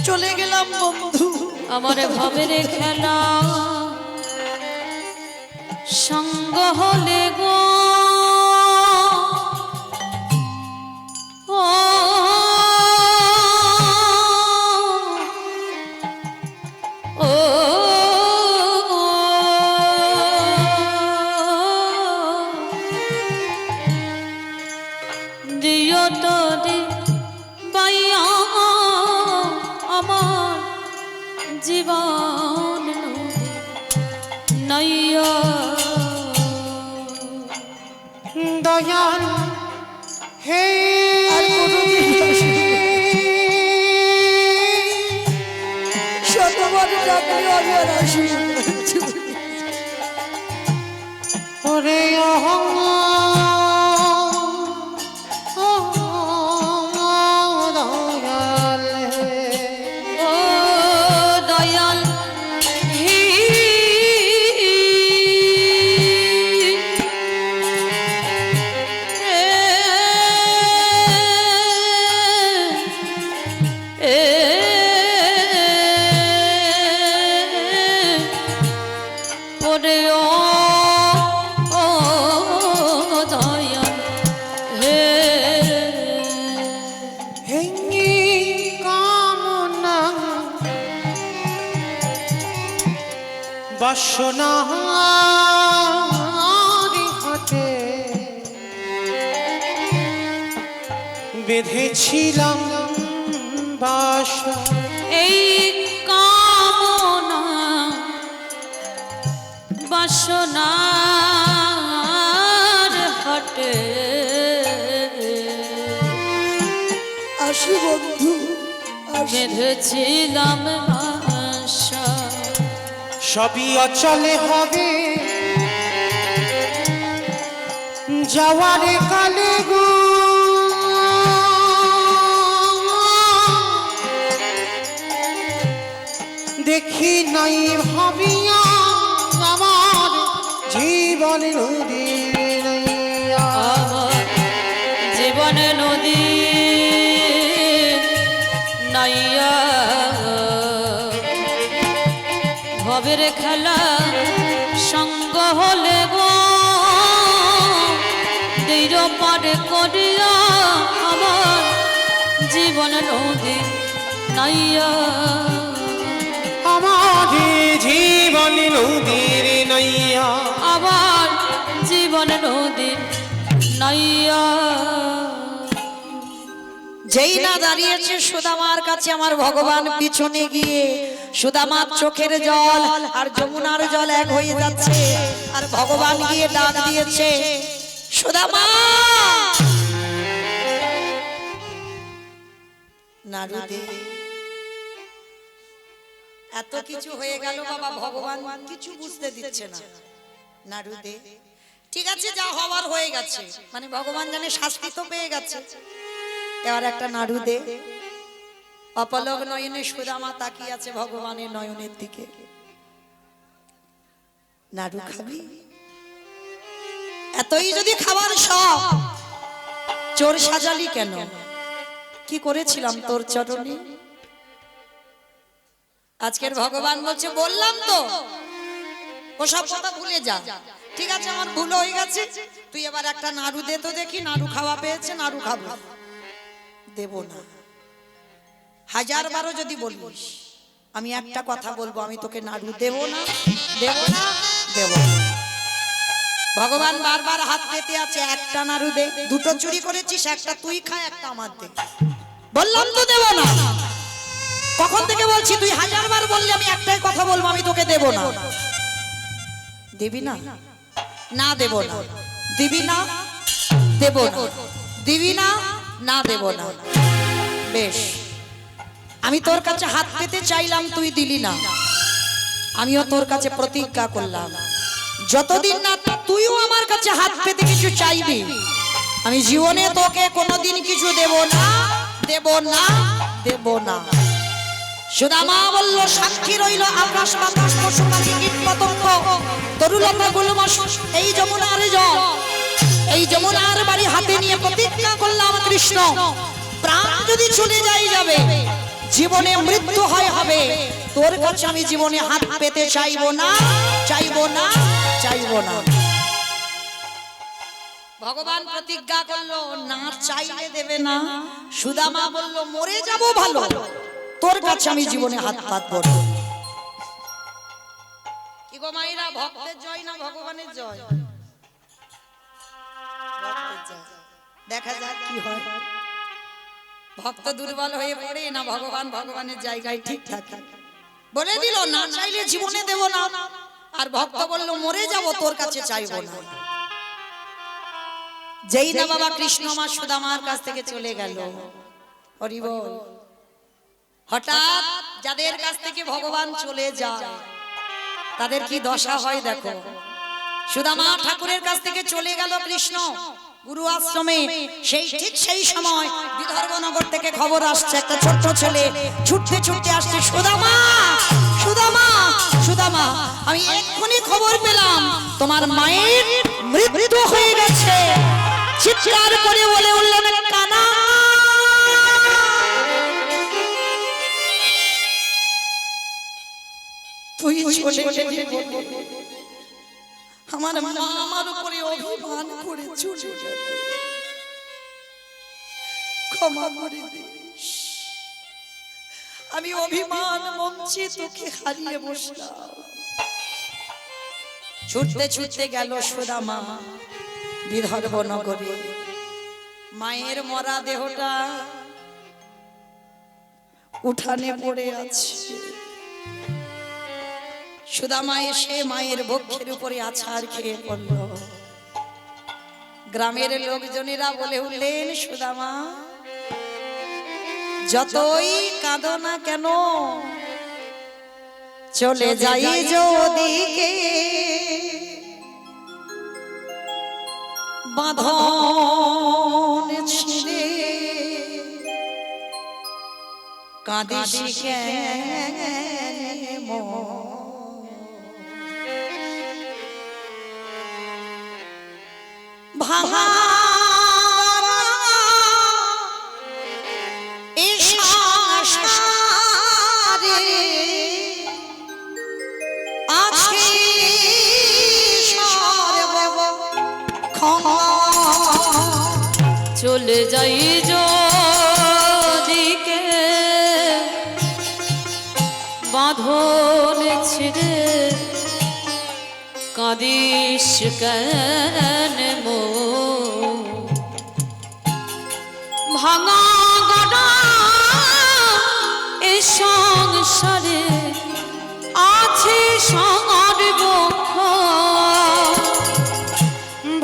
চলে গেলাম বন্ধু, আমার ভবের খেলা সঙ্গ হলে গো ও ও দিও তোরে বাইয়া আমার জীবন নদী নাইয়া। দয়াল হে আর কোনোদিন শতবার ডাকলে আমি আর আসি না। ওরে দয়াল ও দয়াল হে ওরে ও দয়াল হে হেঙ্গি কামনা বাসনা হাতে বেঁধেছিলাম বাসা। এই কামনা বাসনার হাটে আসি বন্ধু, আসি। বেঁধেছিলাম বাসা। সবই অচলে হবে যাওয়ারে কালে গো দেখি নাই ভাবিয়া আমার জীবন নদী নাইয়া। আমার জীবন নদী নাইয়া ভবের খেলা সঙ্গ হলে গো দৃঢ় পারে করিয়া আমার জীবন নদী নাইয়া। আমার জীবন নদীর নাইয়া। আবার জীবন নদী নাইয়া। যেই না দাঁড়িয়েছে সুদামার কাছে আমার ভগবান পিছনে গিয়ে সুদামার চোখের জল আর যমুনার জল এক হয়ে যাচ্ছে, আর ভগবান গিয়ে ডাক দিয়েছে, সুদামা নাড়ু দে। এত কিছু হয়ে গেল বাবা, ভগবান কিছু বুঝতে দিচ্ছে না। নাড়ু দে, ঠিক আছে যা হওয়ার হয়ে গেছে, মানে ভগবান জানে শাস্তি তো পেয়ে গেছে, এবার একটা নাড়ু দে। অপলক নয়নে সুদামা তাকিয়ে আছে ভগবানের নয়নের দিকে। নাড়ু খাবি? এতই যদি খাবার সব, চোর সাজালি কেন? কি করেছিলাম তোর চরণে? আজকের ভগবান বলছে বললাম তো ওসব কথা ভুলে যা, ঠিক আছে আমার ভুল হয়ে গেছে, তুই এবার একটা নাড়ু দে তো দেখি, নাড়ু খাওয়া পেয়েছে, নাড়ু খাবো। দেব না। হাজার বারো যদি বলিস, আমি একটা কথা বলবো, আমি তোকে নাড়ু দেব না, দেব না, দেব না। ভগবান বারবার হাত পেতে আছে, একটা নাড়ু দে, দুটো চুরি করেছিস, একটা তুই খা, একটা আমার দে। বললাম তো দেব না। কখন থেকে বলছি, তুই হাজার বার বললি আমি একটাই কথা বলবো, আমি তোকে দেব না। দিবি না? না দেব না। দিবি না? দেব না। দিবি না? না দেব না। বেশ, আমি তোর কাছে হাত পেতে চাইলাম, তুই দিলি না, আমিও তোর কাছে প্রতিজ্ঞা করলাম, যতদিন না তুইও আমার কাছে হাত পেতে কিছু চাইবি, আমি জীবনে তোকে কোনোদিন কিছু দেব না, দেব না, দেব না। সুদামা বলল, সাক্ষী রইল আকাশ বাতাস পশু পাখি কীট পতঙ্গ তরুলতা গুলমশ এই যমুনার জল, এই যমুনার বাড়ি হাতে নিয়ে প্রতিজ্ঞা করলাম কৃষ্ণ, প্রাণ যদি চলে যাবে, জীবনে মৃত্যু হয় হবে, তোর কাছে আমি জীবনে হাত পেতে চাইবো না, চাইবো না, চাইবো না। ভগবান প্রতিজ্ঞা করলো, না চাইলে দেবে না। সুদামা বলল, মরে যাব ভালো, তোর কাছে আমি জীবনে হাত পাতবো না। কি গো মাইরা, ভক্তের জয় না ভগবানের জয়? ভক্তের জয়। দেখা যাক কি হয়। ভক্ত দুর্বল হয়ে পড়ে না ভগবান ভগবানের জায়গায় ঠিক থাকে। বলে দিল না চাইলে জীবনে দেব না, আর ভক্ত বলল মরে যাব, তোর কাছে চাইবো না। যেই না বাবা কৃষ্ণ মা সুদামার কাছ থেকে চলে গেল, হরি বল। হঠাৎ যাদের কাছ থেকে ভগবান চলে যায় তাদের কি দশা হয় দেখো। সুদামা ঠাকুরের কাছ থেকে চলে গেল কৃষ্ণ গুরু আশ্রমে, ঠিক সেই সময় বিদর্ভনগর থেকে খবর আসছে, একটা ছোট্ট ছেলে ছুটতে ছুটতে আসছে, সুদামা, সুদামা, সুদামা, আমি এক্ষুনি খবর পেলাম তোমার মায়ের মৃত্যু হয়ে গেছে। চিৎকার করে বলে উঠলেন, কানা, তুই চলে গেলি, আমার মা আমার উপরে অভিমান করে চলে গেল, ক্ষমা করে দিস। আমি অভিমান মঞ্চে তোকে হারিয়ে বসলাম। ছুটতে ছুটতে গেল সুদামা বিদর্ভনগরে, মায়ের মরা দেহটা উঠানে পড়ে আছে। সুদামা এসে মায়ের বক্ষের উপরে আছাড় খেয়ে পড়ল। গ্রামের লোকজনেরা বলে উঠলেন, সুদামা যতই কাঁদো না কেন, চলে যাই যদিকে বাঁধন ছিঁড়ে, কাঁদিস কেন মন, ভাঙা চলে যাই যদিকে বাঁধন ছিঁড়ে, কাঁদিস কেন মন, ভাঙা গড়া এ সংসারে আছে সর্বক্ষ,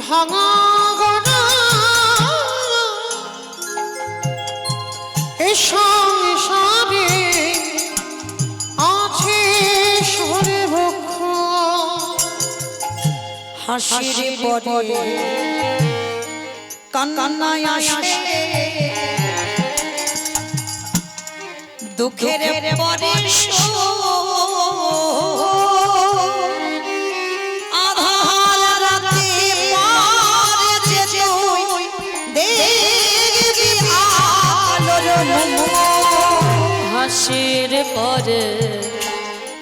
ভাঙা গড়া এ সংসারে আছে হাসির পরে কান্নায় আসে দুঃখের পরে আধার রাতে পার যে তুই দেখবি আলোর মুখ। হাসির পরে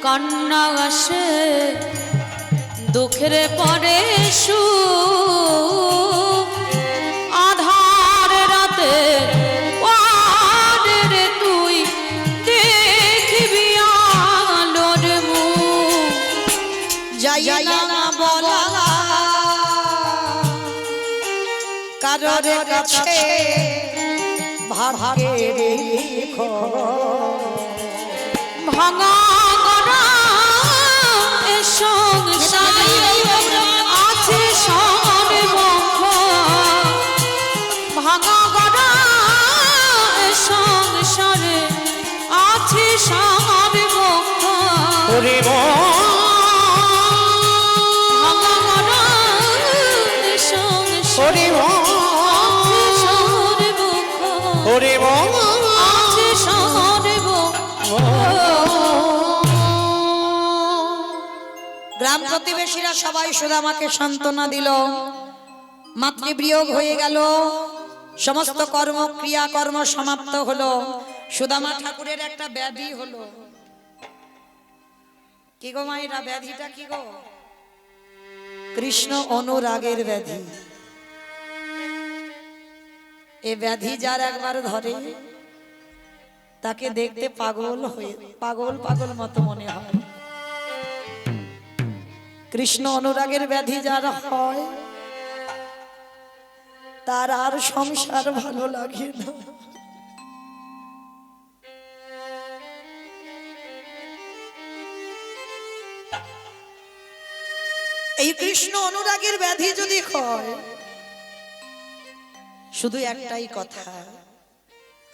কান্না আসে দুঃখের পরে সুখ আধার রাতে পারে রে তুই দেখবি আলোর মুখ। যাই না বলা কারোর কাছে ভাগ্যের ভাঙা গড়া এ সংসারে আছে সর্বঙ্গ। ভাঙা গড়া এ সংসারে আছে সর্বঙ্গ। ওরে ভাঙা গড়া এ সংসারে ওরে আছে সর্বঙ্গ। ওরে আছে সর্বঙ্গ। গ্রাম প্রতিবেশীরা সবাই সুদামাকে সান্ত্বনা দিল। মাতৃবিয়োগ হয়ে গেল, সমস্ত ক্রিয়াকর্ম সমাপ্ত হলো। সুদামা ঠাকুরের একটা ব্যাধি হলো। কি গো মায়েরা, ব্যাধিটা কি গো? কৃষ্ণ অনুরাগের ব্যাধি। এ ব্যাধি যার একবার ধরে তাকে দেখতে পাগল পাগল মতো মনে হয়। কৃষ্ণ অনুরাগের ব্যাধি যার হয় তার আর সংসার ভালো লাগে না। এই কৃষ্ণ অনুরাগের ব্যাধি যদি হয়, শুধু একটাই কথা,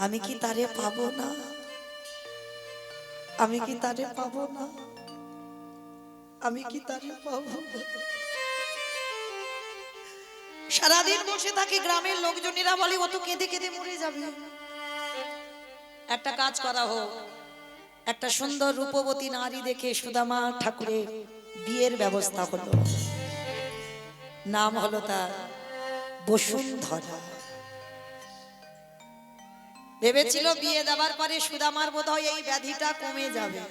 আমি কি তারে পাবো না, আমি কি তারে পাবো না, আমি কি তারে পাবো না। সারাদিন বসে থাকি, গ্রামের লোকজনেরা বলে ও তো কেঁদে কেঁদে মরে যাবে। একটা কাজ করা হোক, একটা সুন্দর রূপবতী নারী দেখে সুদামা ঠাকুরের বিয়ের ব্যবস্থা হলো। নাম হলো তার বসুন্ধরা। ভেবেছিল বিয়ে দেওয়ার পরে সুদামার বোধহয় এই ব্যাধিটা কমে যাবে।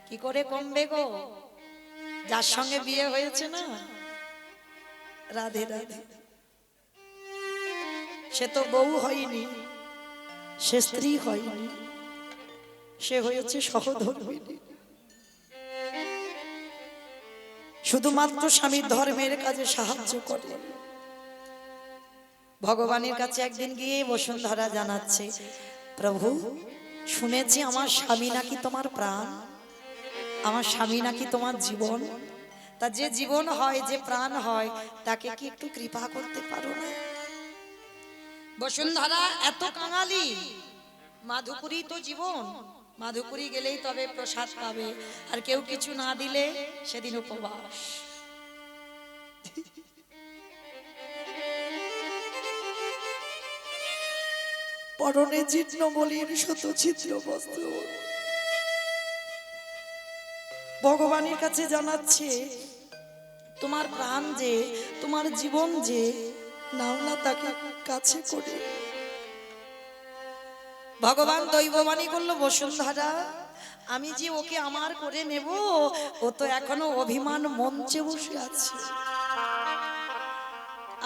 কি করে কমবে গো? যার সঙ্গে বিয়ে হয়েছে না, রাধে রাধে, সে তো বউ হয়নি, সে স্ত্রী হয়নি, সে হয়েছে সহধর্মিণী। শুধুমাত্র স্বামীর ধর্মের কাজে সাহায্য করে। ভগবানের কাছে একদিন গিয়ে বসুন্ধরা জানাচ্ছে, প্রভু শুনেছি আমার স্বামী নাকি তোমার প্রাণ, আমার স্বামী নাকি তোমার জীবন। তা যে জীবন হয়, যে প্রাণ হয়, তাকে কি একটু কৃপা করতে পারো না? বসুন্ধরা এত কাঙালি, মাধুপুরী তো জীবন, মাধুপুরী গেলেই তবে প্রসাদ পাবে, আর কেউ কিছু না দিলে সেদিন উপবাস। পরনে জীর্ণ বলির শত ছিদ্র বস্ত্র। ভগবানের কাছে জানাচ্ছে, তোমার প্রাণ যে, তোমার জীবন যে, নাও না তাকে কাছে করে। ভগবান দৈববাণী করলো, বসুন্ধরা আমি যে ওকে আমার করে নেব, ও তো এখনো অভিমান মঞ্চে বসে আছে।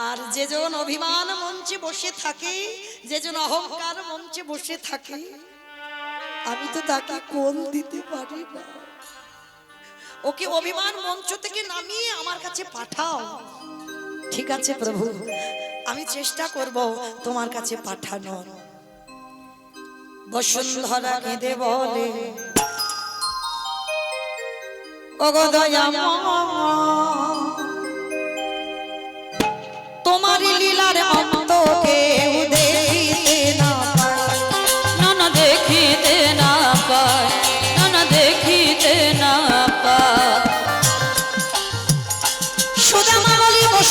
আর যেজন অভিমান মঞ্চে বসে থাকে, যেজন অহংকার মঞ্চে বসে থাকে, আমি তো তাকে কোল দিতে পারি না। ওকে অভিমান মঞ্চ থেকে নামিয়ে আমার কাছে পাঠাও। ঠিক আছে প্রভু, আমি চেষ্টা করব তোমার কাছে পাঠানোর। বসুন্ধরা কেঁদে বলে, ওগো দয়াময়, তোমার লীলার অন্ত কেউ দেখিতে না পায়, না দেখিতে না পায়, না দেখিতে না পায়।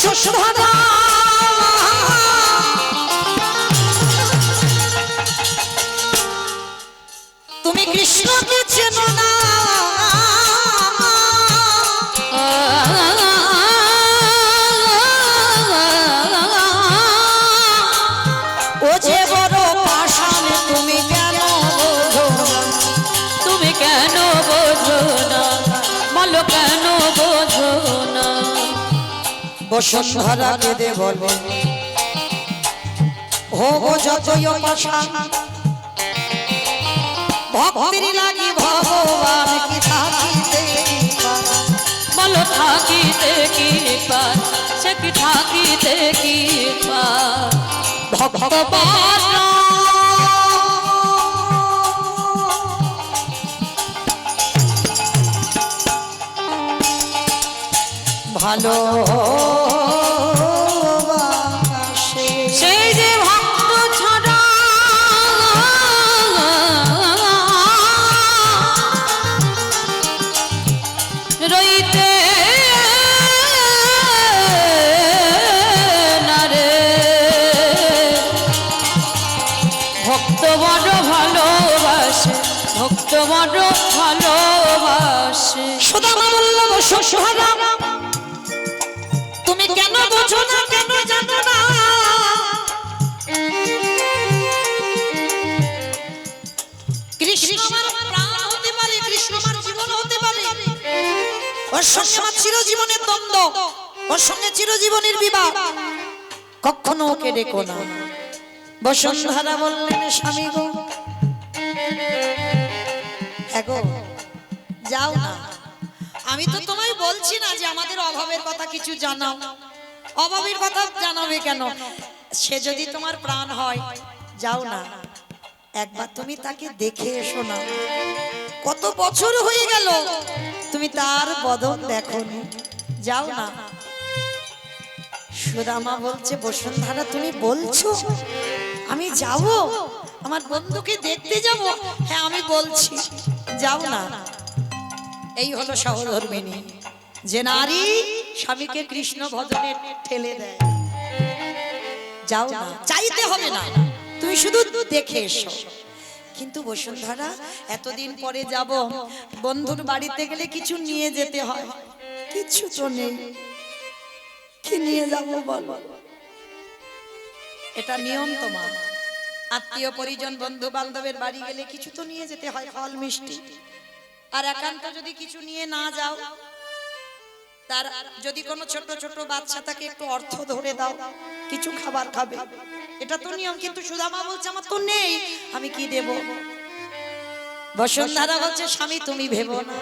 বসুন্ধরা তুমি কৃষ্ণকে চেনো না ও যে বড় পাষাণ তুমি কেন বোঝো না? তুমি কেন বোঝো না, বলো কেন বোঝো না? বসুন্ধরা কেঁদে বলে হো যতই পাষাণ ভক্তির লাগি ভগবান কি থাকিতে বলো থাকিতে কি পার, সে কি থাকিতে কি পার? ভগবান ভালো সেই যে ভক্ত ছাড়া রইতে না রে, ভক্ত বড় ভালোবাসে, ভক্ত বড় ভালোবাসে। সুদামা বলল বসুন্ধরা তুমি কেন বোঝো না, কেন জানো না? কৃষ্ণ আমার প্রাণ হতে পারে, কৃষ্ণ আমার জীবন হতে পারে, ওর সঙ্গে আমার চিরজীবনের দ্বন্দ্ব, ওর সঙ্গে চিরজীবনের বিবাহ, কখনো ওকে ডেকো না। বসুন্ধরা বললেন স্বামী গো, এগো যাও না, আমি তো তোমায় বলছি না যে আমাদের অভাবের কথা কিছু জানাও, অভাবের কথা জানাবে কেন? সে যদি তোমার প্রাণ হয় যাও না, একবার তুমি তাকে দেখে এসো না, কত বছর হয়ে গেল তুমি তার বদন দেখোনি, যাও না। সুদামা বলছে বসুন্ধরা তুমি বলছো আমি যাব, আমার বন্ধুকে দেখতে যাব? হ্যাঁ আমি বলছি, যাও না। এই হলো সহধর্মিনী, যে নারী স্বামীকে কৃষ্ণ ভজনে ঠেলে দেয়। যাও না, চাইতে হবে না, তুমি শুধু দেখে এসো। কিন্তু বসুন্ধরা এতদিন পরে যাব, বন্ধুর বাড়িতে গেলে কিছু নিয়ে যেতে হয়, কিছু তো নেই, কি নিয়ে যাব বল? এটা নিয়ম তোমার, আত্মীয় পরিজন বন্ধু বান্ধবের বাড়ি গেলে কিছু তো নিয়ে যেতে হয়, ফল মিষ্টি। আর একান্ত যদি কিছু নিয়ে না যাও, তার যদি কোনো ছোট ছোট বাচ্চা তাকে একটু অর্থ ধরে দাও, কিছু খাবার খাবে, এটা তো নিয়ম। কিন্তু সুদামা বলছে আমার তো নেই, আমি কি দেব? বসুন্ধরা বলছে স্বামী তুমি ভেবো না,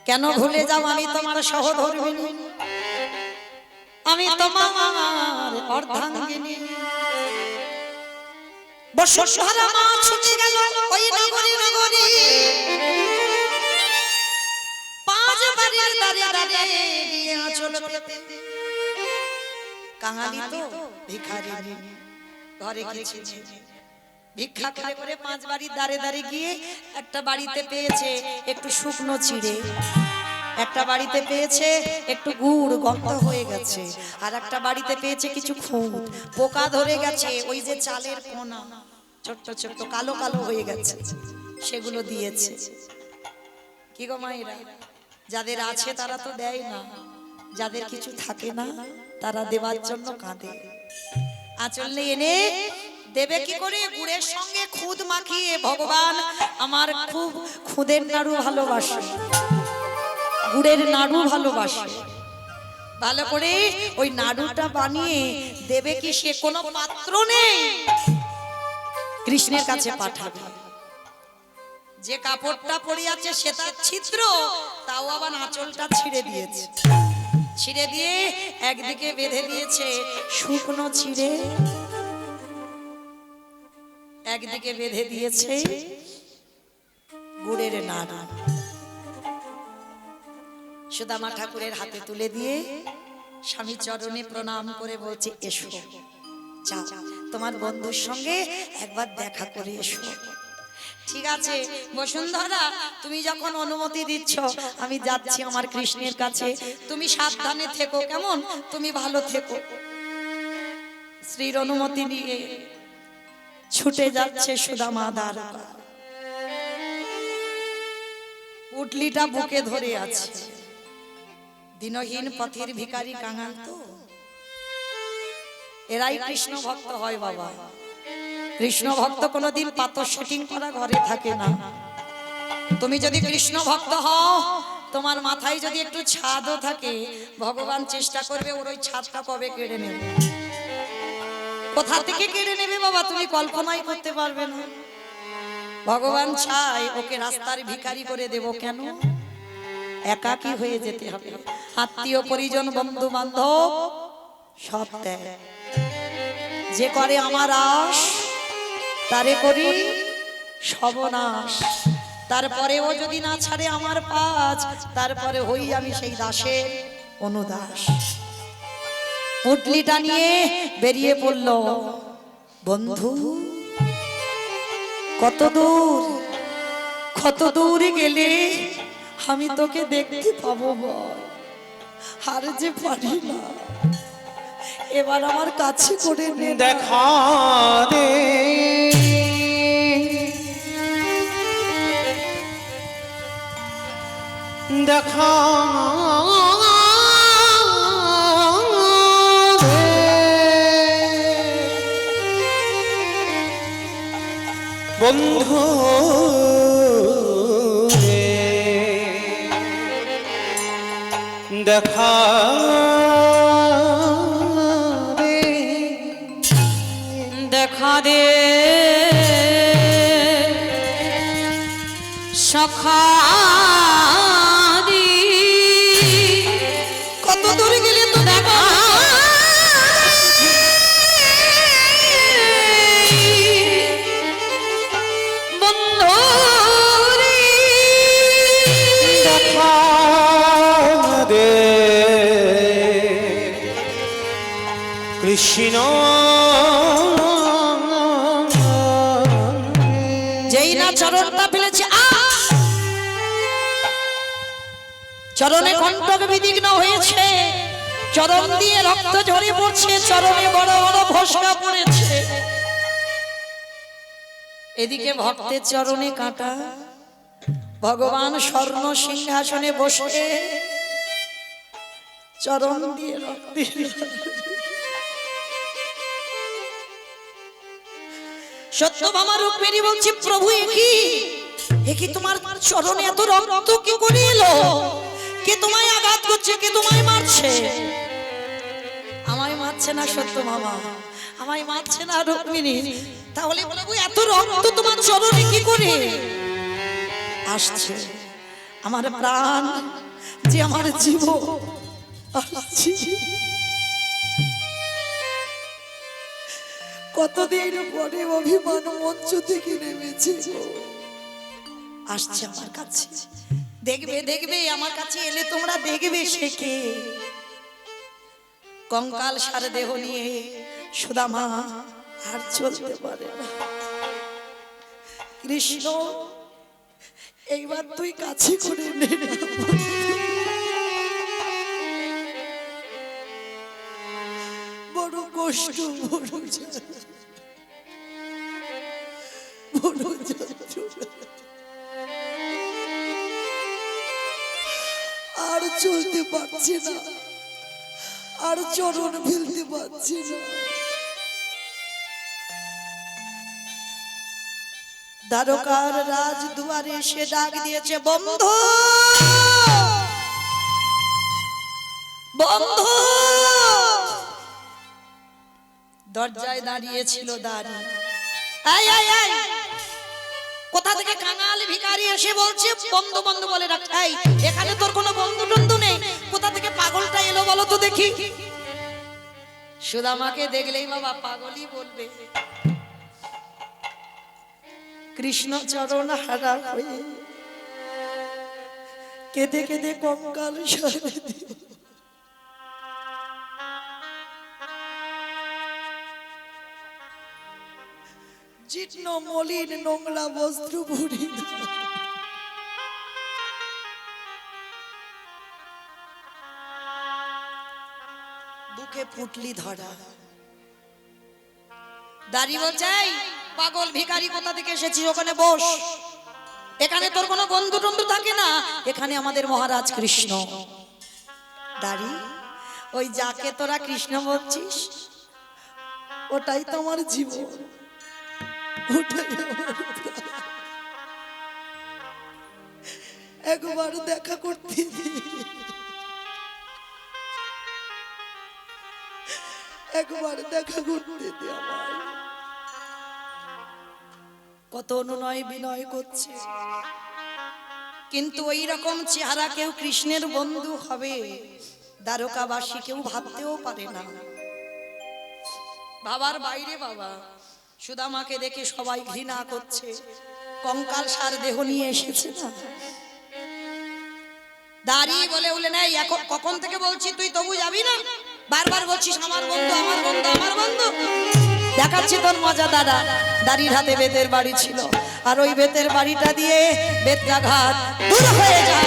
কেন ভুলে যাও আমি তোমার সহধর্মিনী, আমি তোমার অর্ধাঙ্গিনী। বসুন্ধরা মা ছুটে গেল ওই নগরী নগরী, পাঁচ বাড়ির দাঁড়িয়ে দাঁড়িয়ে গিয়ে আঁচল পেতে, কাঙালি তো ভিখারি, ঘরে কিছু নেই, ভিক্ষা করে করে পাঁচ বাড়ির দাঁড়ে দাঁড়ে গিয়ে একটা বাড়িতে পেয়েছে একটু শুকনো চিড়ে, একটা বাড়িতে পেয়েছে একটু গুড় গন্ধ হয়ে গেছে, আর একটা বাড়িতে পেয়েছে কিছু খুঁত, পোকা ধরে গেছে, ওই যে চালের কোনা ছোট্ট ছোট্ট কালো কালো হয়ে গেছে, সেগুলো দিয়েছে। কি গো মায়েরা, যাদের আছে তারা তো দেয় না, যাদের কিছু থাকে না তারা দেওয়ার জন্য কাঁদে। আঁচল নিয়ে এনে দেবে কি করে? গুড়ের সঙ্গে খুদ মাখিয়ে। ভগবান আমার খুব খুদের নাড়ু ভালোবাসে, গুড়ের নাড়ু ভালোবাসে, ভালো করে ওই নাড়ুটা বানিয়ে দেবে কি, সে কোনো পাত্র নেই, কৃষ্ণের কাছে পাঠাবে। যে কাপড়টা পরে আছে সেটা ছিদ্র, তাও আবার আঁচলটা ছিঁড়ে দিয়েছে, ছিঁড়ে দিয়ে একদিকে বেঁধে দিয়েছে শুকনো চিড়ে, একদিকে বেঁধে দিয়েছে গুড়ের নাড়ু। সুদামা ঠাকুরের হাতে তুলে দিয়ে স্বামী চরণে প্রণাম করে বলছে এসো, যাও তোমার বন্ধুর সঙ্গে একবার দেখা করে এসো। ঠিক আছে বসুন্ধরা, তুমি যখন অনুমতি দিচ্ছ আমি যাচ্ছি আমার কৃষ্ণের কাছে, তুমি সাবধানে থেকো, কেমন? তুমি ভালো থেকো। শ্রীর অনুমতি নিয়ে ছুটে যাচ্ছে সুদামা দ্বারকা। পুটলিটা বুকে ধরে আছে। দিনহীন পথের ভিখারি কাঙাল তো, এরাই কৃষ্ণ ভক্ত হয় বাবা। কৃষ্ণ ভক্ত কোনোদিন পাথর শুটিং করা ঘরে থাকে না। তুমি যদি কৃষ্ণ ভক্ত হও, তোমার মাথায় যদি একটু ছাদও থাকে, ভগবান চেষ্টা করবে ওর ওই ছাদটা কবে কেড়ে নেবে। কোথা থেকে কেড়ে নেবে বাবা তুমি কল্পনাই করতে পারবে না। ভগবান চায় ওকে রাস্তার ভিখারি করে দেব, কেন? একাকী হয়ে যেতে হবে। আত্মীয় পরিজন বন্ধু বান্ধব সব ত্যাগ। যে করে আমার আশ তারে করি সর্বনাশ। তারপরেও যদি না ছাড়ে আমার পাঁচ, তারপরে হই আমি সেই দাসের অনুদাস। পুটলিটা নিয়ে বেরিয়ে পড়ল। বন্ধু কত দূর, কত দূর গেলে আমি তোকে দেখতে পাবো বল? আর যে পারি না, এবার আমার কাছে করে নে, দেখা দে দেখা দে বন্ধু রে, দেখা দেখা দে সখা দি। কত দূরে গেলে তো দেখা বন্ধু রে, দেখা দে কৃষ্ণ। যেই না চরণটা ফেলেছে, চরণে কণ্টক বিদিগ্ন হয়েছে, চরণ দিয়ে রক্ত ঝরে পড়ছে, চরণে বড় বড় ফসকা পড়েছে। এদিকে ভক্তের চরণে কাঁটা, ভগবান স্বর্ণ সিংহাসনে বসে চরণ দিয়ে রক্ত। সত্যভামা রুক্মিণী বলছে, প্রভু একি তোমার চরণে এত রক্ত কি করে এলো? কে তোমায় আঘাত করছে, কে তোমায় মারছে? আমায় মারছে না সত্যভামা, আমায় মারছে না রুক্মিণী। তাহলে প্রভু এত রক্ত তোমার চরণে কি করে আসছে? আমার প্রাণ যে আমার জীবন আসছে। কতদিন পরে অভিমান মঞ্চ থেকে নেমেছে, আসছে আমার কাছে। দেখবে দেখবে আমার কাছে এলে তোমরা দেখবে সে কে। কঙ্কাল সার দেহ নিয়ে সুদামা আর চলতে পারে না। কৃষ্ণ এইবার তুই কাছে করে নে, বড় কষ্ট, বড় জ্বালা, বড় যন্ত্রণা। আর চলতে পারছে না, আর চরণ ফেলতে পারছে না। দ্বারকার রাজ দুয়ারে এসে ডাক দিয়েছে, বন্ধু বন্ধু। দরজায় দাঁড়িয়েছিল দাঁড়ি। এই এই এই, কোথা থেকে কাঙাল ভিখারি এসে বলছে বন্ধু বন্ধু বলে ডাক। এই এখানে তোর কোনো বন্ধু টন্ধু নেই, কোথা থেকে পাগলটা এলো বলো তো দেখি। সুদামাকে দেখলেই বাবা পাগলই বলবে। কৃষ্ণ চরণ হারা হয়ে কেঁদে কেঁদে কঙ্কাল সারে দিল। জীর্ণ জীর্ণ মলিন নোংরা বস্ত্র পরিধান, বুকে পুটলি ধরা, দাড়ি বলছে এই পাগল ভিখারি কোথা থেকে এসেছিস, ওখানে বস, এখানে তোর কোনো বন্ধু টন্ধু থাকে না, এখানে আমাদের মহারাজ কৃষ্ণ। দাড়ি, ওই যাকে তোরা কৃষ্ণ বলছিস ওটাই তো আমার জীবন, ওটাই আমার প্রাণ। একবার দেখা করতে দে, একবার দেখা করতে দে আমায়। কত অনুনয় বিনয় করছে, কিন্তু ওই রকম চেহারা কেউ কৃষ্ণের বন্ধু হবে দ্বারকাবাসী কেউ ভাবতেও পারে না। বাবার বাইরে বাবা, সুদামাকে দেখে সবাই ঘৃণা করছে, কঙ্কাল সার দেহ নিয়ে এসেছে না। দাঁড়িয়ে বলে উলে নেই, এখন কখন থেকে বলছি তুই তবু যাবি না, বারবার বলছিস আমার বন্ধু আমার বন্ধু আমার বন্ধু। দেখাচ্ছি তোর মজা দাদা। দাড়ির হাতে বেতের বাড়ি ছিল, আর ওই বেতের বাড়িটা দিয়ে বেত্রাঘাত দূর হয়ে যা,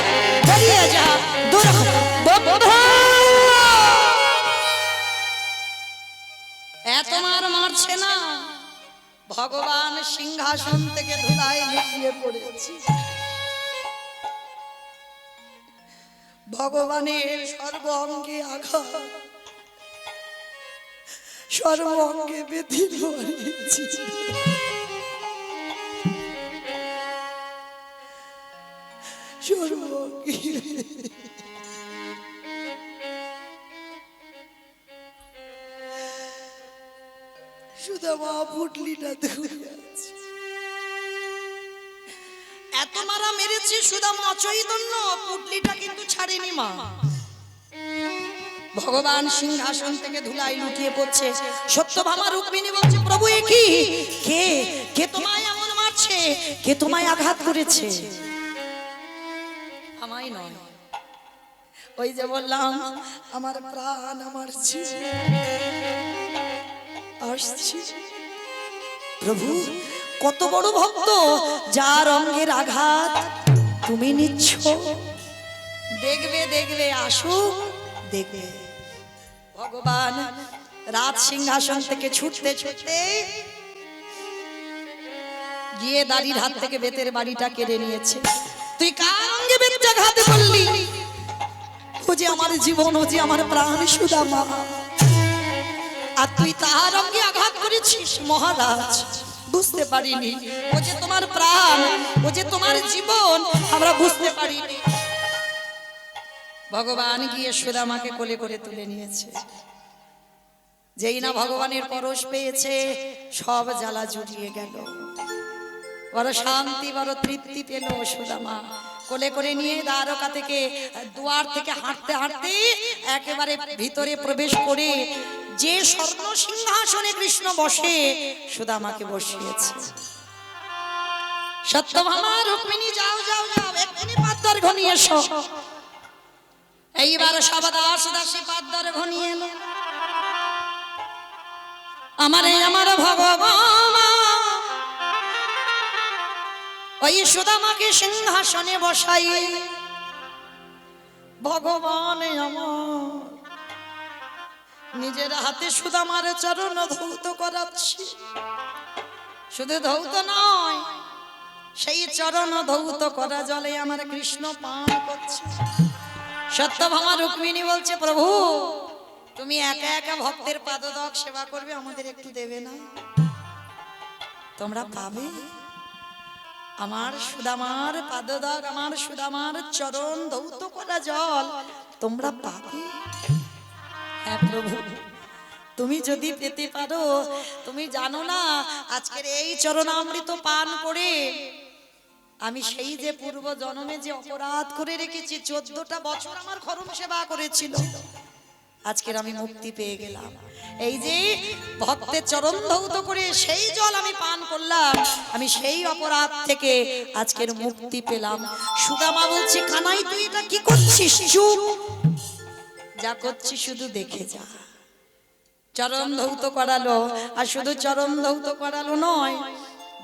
বেরিয়ে যা, দূর এত মার মারছে না, ভগবান সিংহাসন থেকে ধুলায় লুটিয়ে পড়েছে। ভগবানের সর্ব অঙ্গে আঘাত, সর্ব অঙ্গে বেধির পড়েছে। সর্ব অঙ্গে সুদামা পুটলিটা ধরে আছে। এত মারা মেরেছে সুদামা অচৈতন্য, পুটলিটা কিন্তু ছাড়েনি মা। ভগবান সিংহাসন থেকে ধুলাই লুটিয়ে পড়ছে। সত্যভামা রুক্মিণী বলছে প্রভু এ কি, কে কে তোমায় এমন মারছে, কে তোমায় আঘাত করেছে? আমায় নয়, ওই যে বললাম আমার প্রাণ আমার জীবন আসছে। প্রভু কত বড় ভক্ত, যার অঙ্গের আঘাত তুমি নিচ্ছ। দেখবে দেখবে আসুক দেখবে। ভগবান রাজ সিংহাসন থেকে ছুটতে ছুটতে গিয়ে দাড়ির হাত থেকে বেতের বাড়িটা কেড়ে নিয়েছে। তুই কার অঙ্গে বেত্রাঘাত করলি? ও যে আমার জীবন, ও যে আমার প্রাণ সুদামা, আর তুই তার অঙ্গে আঘাত করেছিস। মহারাজ বুঝতে পারিনি, ও যে তোমার প্রাণ, ও যে তোমার জীবন, আমরা বুঝতে পারিনি। ভগবান গিয়ে সুদামাকে কোলে করে তুলে নিয়েছে। যেই না ভগবানের পরশ পেয়েছে, সব জ্বালা জুড়িয়ে গেল। বড় শান্তি, বড় তৃপ্তি পেল সুদামা। কোলে করে নিয়ে দ্বারকা থেকে, দুয়ার থেকে হাঁটতে হাঁটতে একেবারে ভিতরে প্রবেশ করে যে স্বর্ণ সিংহাসনে কৃষ্ণ বসে, সুদামাকে বসিয়েছে। সত্যভামা রুক্মিণী যাও যাও যাও, এক্ষুনি পাদ্দার ঘনিয়ে এসো। এইবার সব দাস দাসী পাদ্দার ঘনিয়ে এলো। আমার ভগবান ওই সুদামাকে সিংহাসনে বসাই, ভগবান আমার নিজের হাতে সুদামার চরণ ধৌত করাচ্ছি। শুধু ধৌত নয়, সেই চরণ ধৌত করা জলে আমার কৃষ্ণ পান করছে। সত্যভামা রুক্মিণী বলছে প্রভু তুমি একা একা ভক্তের পাদদক সেবা করবে, আমাদের একটু দেবে না? তোমরা পাবে আমার সুদামার পাদদক, আমার সুদামার চরণ ধৌত করা জল তোমরা পাবে। হ্যাঁ প্রভু, তুমি যদি পেতে পারো। তুমি জানো না আজকের এই চরণামৃত পান করে আমি সেই যে পূর্ব জন্মে যে অপরাধ করে রেখেছি, 14টা বছর আমার খরম সেবা করেছিল, আজকের আমি মুক্তি পেয়ে গেলাম। এই যে ভক্তের চরণ ধৌত করে সেই জল আমি পান করলাম, আমি সেই অপরাধ থেকে আজকের মুক্তি পেলাম। সুদামা বলছি কানাই তুই এটা কি করছিস? চুপ, যা করছিস শুধু দেখে যা। চরণ ধৌত করালো, আর শুধু চরণ ধৌত করালো নয়,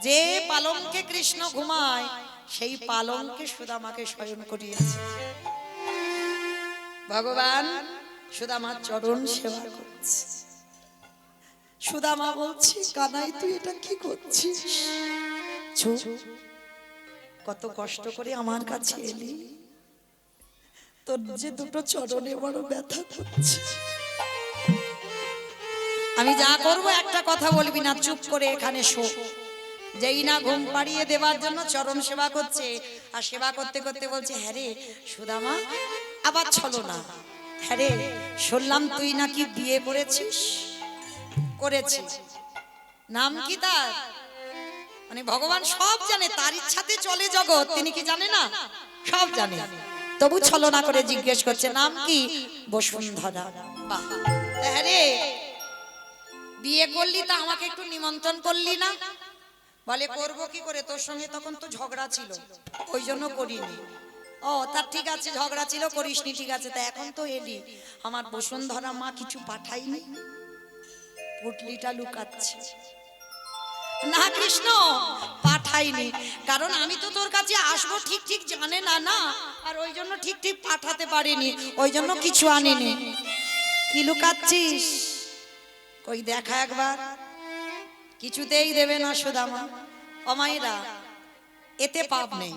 যে পালঙ্কে কৃষ্ণ ঘুমায় সেই পালঙ্কে সুদামাকে শয়ন করিয়েছে। ভগবান সুদামার চরণ সেবা করছে। সুদামা বলছে, কানাই তুই এটা কি করছিস? চুপ, কত কষ্ট করে আমার কাছে এলি, তোর যে দুটো চরণে বড় ব্যথা করছে। আমি যা করব একটা কথা বলবি না, চুপ করে এখানে শো। যেই না ঘুম পাড়িয়ে দেওয়ার জন্য চরণ সেবা করছে, আর সেবা করতে করতে বলছে, হ্যাঁ রে সুদামা, আবার ছলো না, হ্যাঁ রে শুনলাম তুই নাকি বিয়ে করেছিস। করেছি। নাম কি তার? মানে ভগবান সব জানে, তার ইচ্ছাতে চলে জগৎ, তিনি কি জানে না? সব জানে, তবু ছলনা করে জিজ্ঞেস করছে নাম কি? বসুন্ধরা। বাহ, হ্যাঁ রে বিয়ে করলি, তা আমাকে একটু নিমন্ত্রণ করলি না? বলে করব কি করে, তোর সঙ্গে তখন তো ঝগড়া ছিল, ওই জন্য করিনি। ও তা ঠিক আছে, ঝগড়া ছিল করিসনি, ঠিক আছে, তা এখন তো এলি, আমার বসুন্ধরা মা কিছু পাঠাইনি? পুটলিটা লুকাচ্ছে। না কৃষ্ণ পাঠাইনি, কারণ আমি তো তোর কাছে আসবো ঠিক ঠিক জানে না, না, আর ওই জন্য ঠিক ঠিক পাঠাতে পারিনি, ওই জন্য কিছু আনিনি। কি লুকাচ্ছিস? কই দেখা একবার। কিছুতেই দেবে না সুদামা। অমাইরা, এতে পাপ নেই।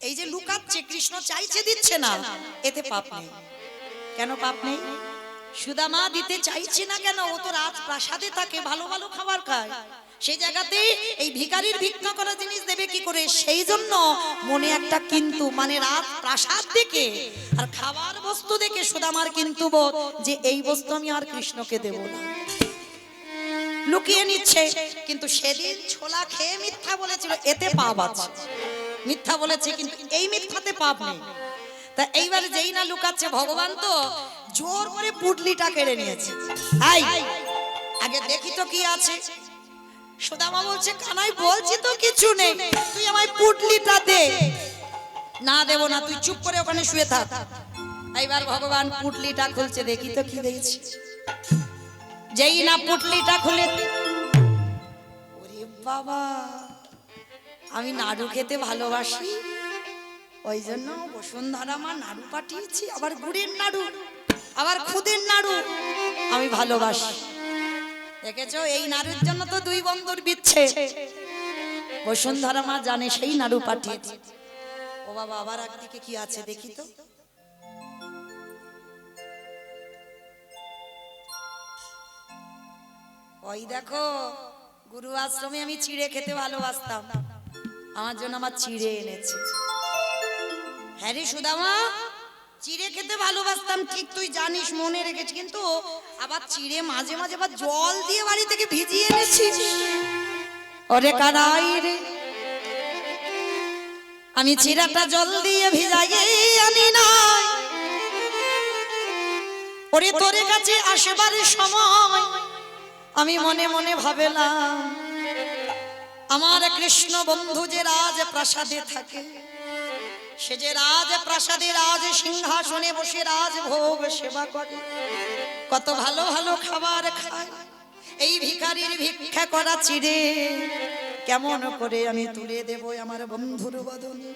এই যে লুকাচ্ছে, কৃষ্ণ চাইছে দিচ্ছে না, এতে পাপ নেই। কেন পাপ নেই? সুদামা দিতে চাইছে না কেন? ও তো রাত প্রাসাদে থাকে, ভালো ভালো খাবার খায়, সেই জায়গাতে এই ভিখারির ভিক্ষা করা জিনিস দেবে কি করে? সেই জন্য মনে একটা কিন্তু, মানে রাত প্রাসাদ দেখে আর খাবার বস্তু দেখে সুদামার কিন্তু বোধ যে এই বস্তু আমি আর কৃষ্ণকে দেব না, লুকিয়ে নিচ্ছে। কিন্তু সেদিন ছোলা খেয়ে মিথ্যা বলেছিল, এতে পাপ আছে। মিথ্যা বলেছে কিন্তু এই মিথ্যাতে পাপ নেই। তা এইবারে যেই না লুকাচ্ছে, ভগবান তো জোর করে পুটলিটা কেড়ে নিয়েছে। আই আগে দেখি তো কি আছে। সুদামা বলছে, কানাই বলছি তো কিছু নেই, তুই আমায় পুটলিটা দে। না দেব না, তুই চুপ করে ওখানে শুয়ে থাক। এইবার ভগবান পুটলিটা খুলছে, দেখি তো কি দেখছি। যেই না পুটলিটা খুলে, ওরে বাবা, আমি নাড়ু খেতে ভালোবাসি, ওই জন্য বসুন্ধরা মা নাড়ু পাঠিয়েছি, আবার গুড়ের নাড়ু, আবার খুদের নাড়ু আমি ভালোবাসি। দেখেছো, এই নাড়ুর জন্য তো দুই বন্ধুর বিচ্ছে। বসুন্ধরা মা জানে সেই নাড়ু পাঠিয়েছে। ও বাবা, আবার একদিকে কি আছে দেখি তো। ওই দেখো, গুরু আশ্রমে আমি চিড়ে খেতে ভালোবাসতাম, আমার জন্য আমার চিড়ে এনেছে। হ্যাঁ রে সুদামা, চিড়ে খেতে ভালোবাসতাম ঠিক, তুই জানিস, মনে রেখেছি, কিন্তু আবার চিড়ে মাঝে মাঝে আবার জল দিয়ে বাড়ি থেকে ভিজিয়ে এনেছিস। ওরে কানাই রে, আমি চিড়াটা জল দিয়ে ভিজাইয়ে আনি না, ওরে তোর কাছে আসবার সময় আমি মনে মনে ভাবলাম, আমার কৃষ্ণ বন্ধু যে রাজ প্রাসাদে থাকে, সে যে রাজ প্রাসাদে রাজ সিংহাসনে বসে রাজভোগ সেবা করে, কত ভালো ভালো খাবার খায়, এই ভিখারির ভিক্ষা করা চিড়ে কেমন করে আমি তুলে দেব আমার বন্ধুর বদনে।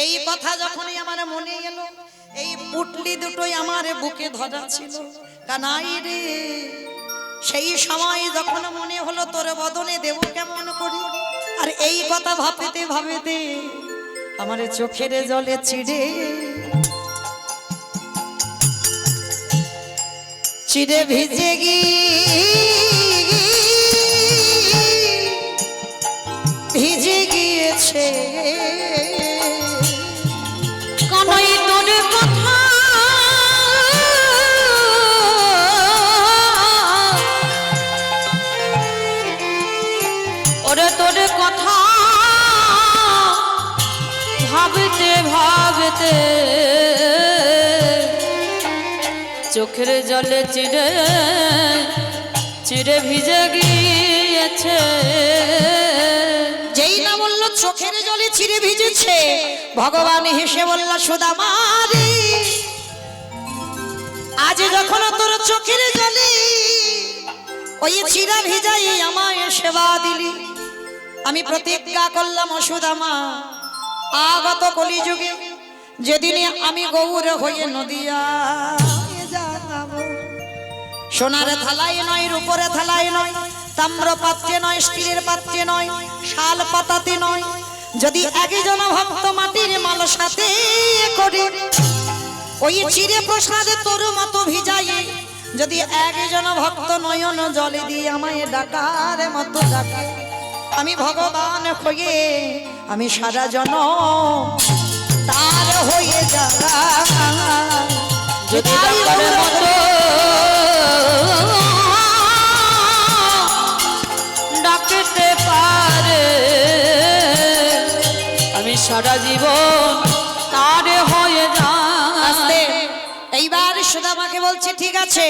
এই কথা যখনই আমার মনে এলো, এই পুটলি দুটোই আমার বুকে ধরা ছিল। কানাই রে, সেই সময় যখন মনে হলো তোর বদনে দেব কেমন করি, আর এই কথা ভাবতে ভাবতে আমার চোখের জলে চিড়ে চিড়ে ভিজে ভিজে গিয়েছে। কানাই তোর কথা ওরে, তোর কথা ভাবতে ভাবতে চোখের জলে চিড়ে চিড়ে ভিজে গিয়েছে। যেই না বললো চোখের জলে চিড়ে ভিজেছে, ভগবান হেসে বলল, সুদামা রে, আজ যখন তোর চোখের জলে ওই চিড়া ভিজাই আমায় সেবা দিলি, আমি প্রতিজ্ঞা করলাম সুদামা আগত কলিযুগে যেদিনে আমি গৌর হয়ে নদিয়া যাব, সোনার থালায় নয়, রূপরে থালায় নয়, তাম্র পাত্রে নয়, স্টিলের পাত্রে নয়, শাল পাতাতে নয়, যদি একজন ভক্ত মাটির মাল সাথে করে ওই চিরে প্রসাদে তোর মতো ভিজাই, যদি একজন ভক্ত নয়ন জলে দিয়ে আমায় ডাকার মতো ডাকে, আমি ভগবান হয়ে আমি সারা জনম তার হয়ে যারা যদি ডাকার মতো ডাকতে পারে, আমি সারা জীবন তার হয়ে আস্তে যায়। এইবার সুদামাকে বলছে ঠিক আছে,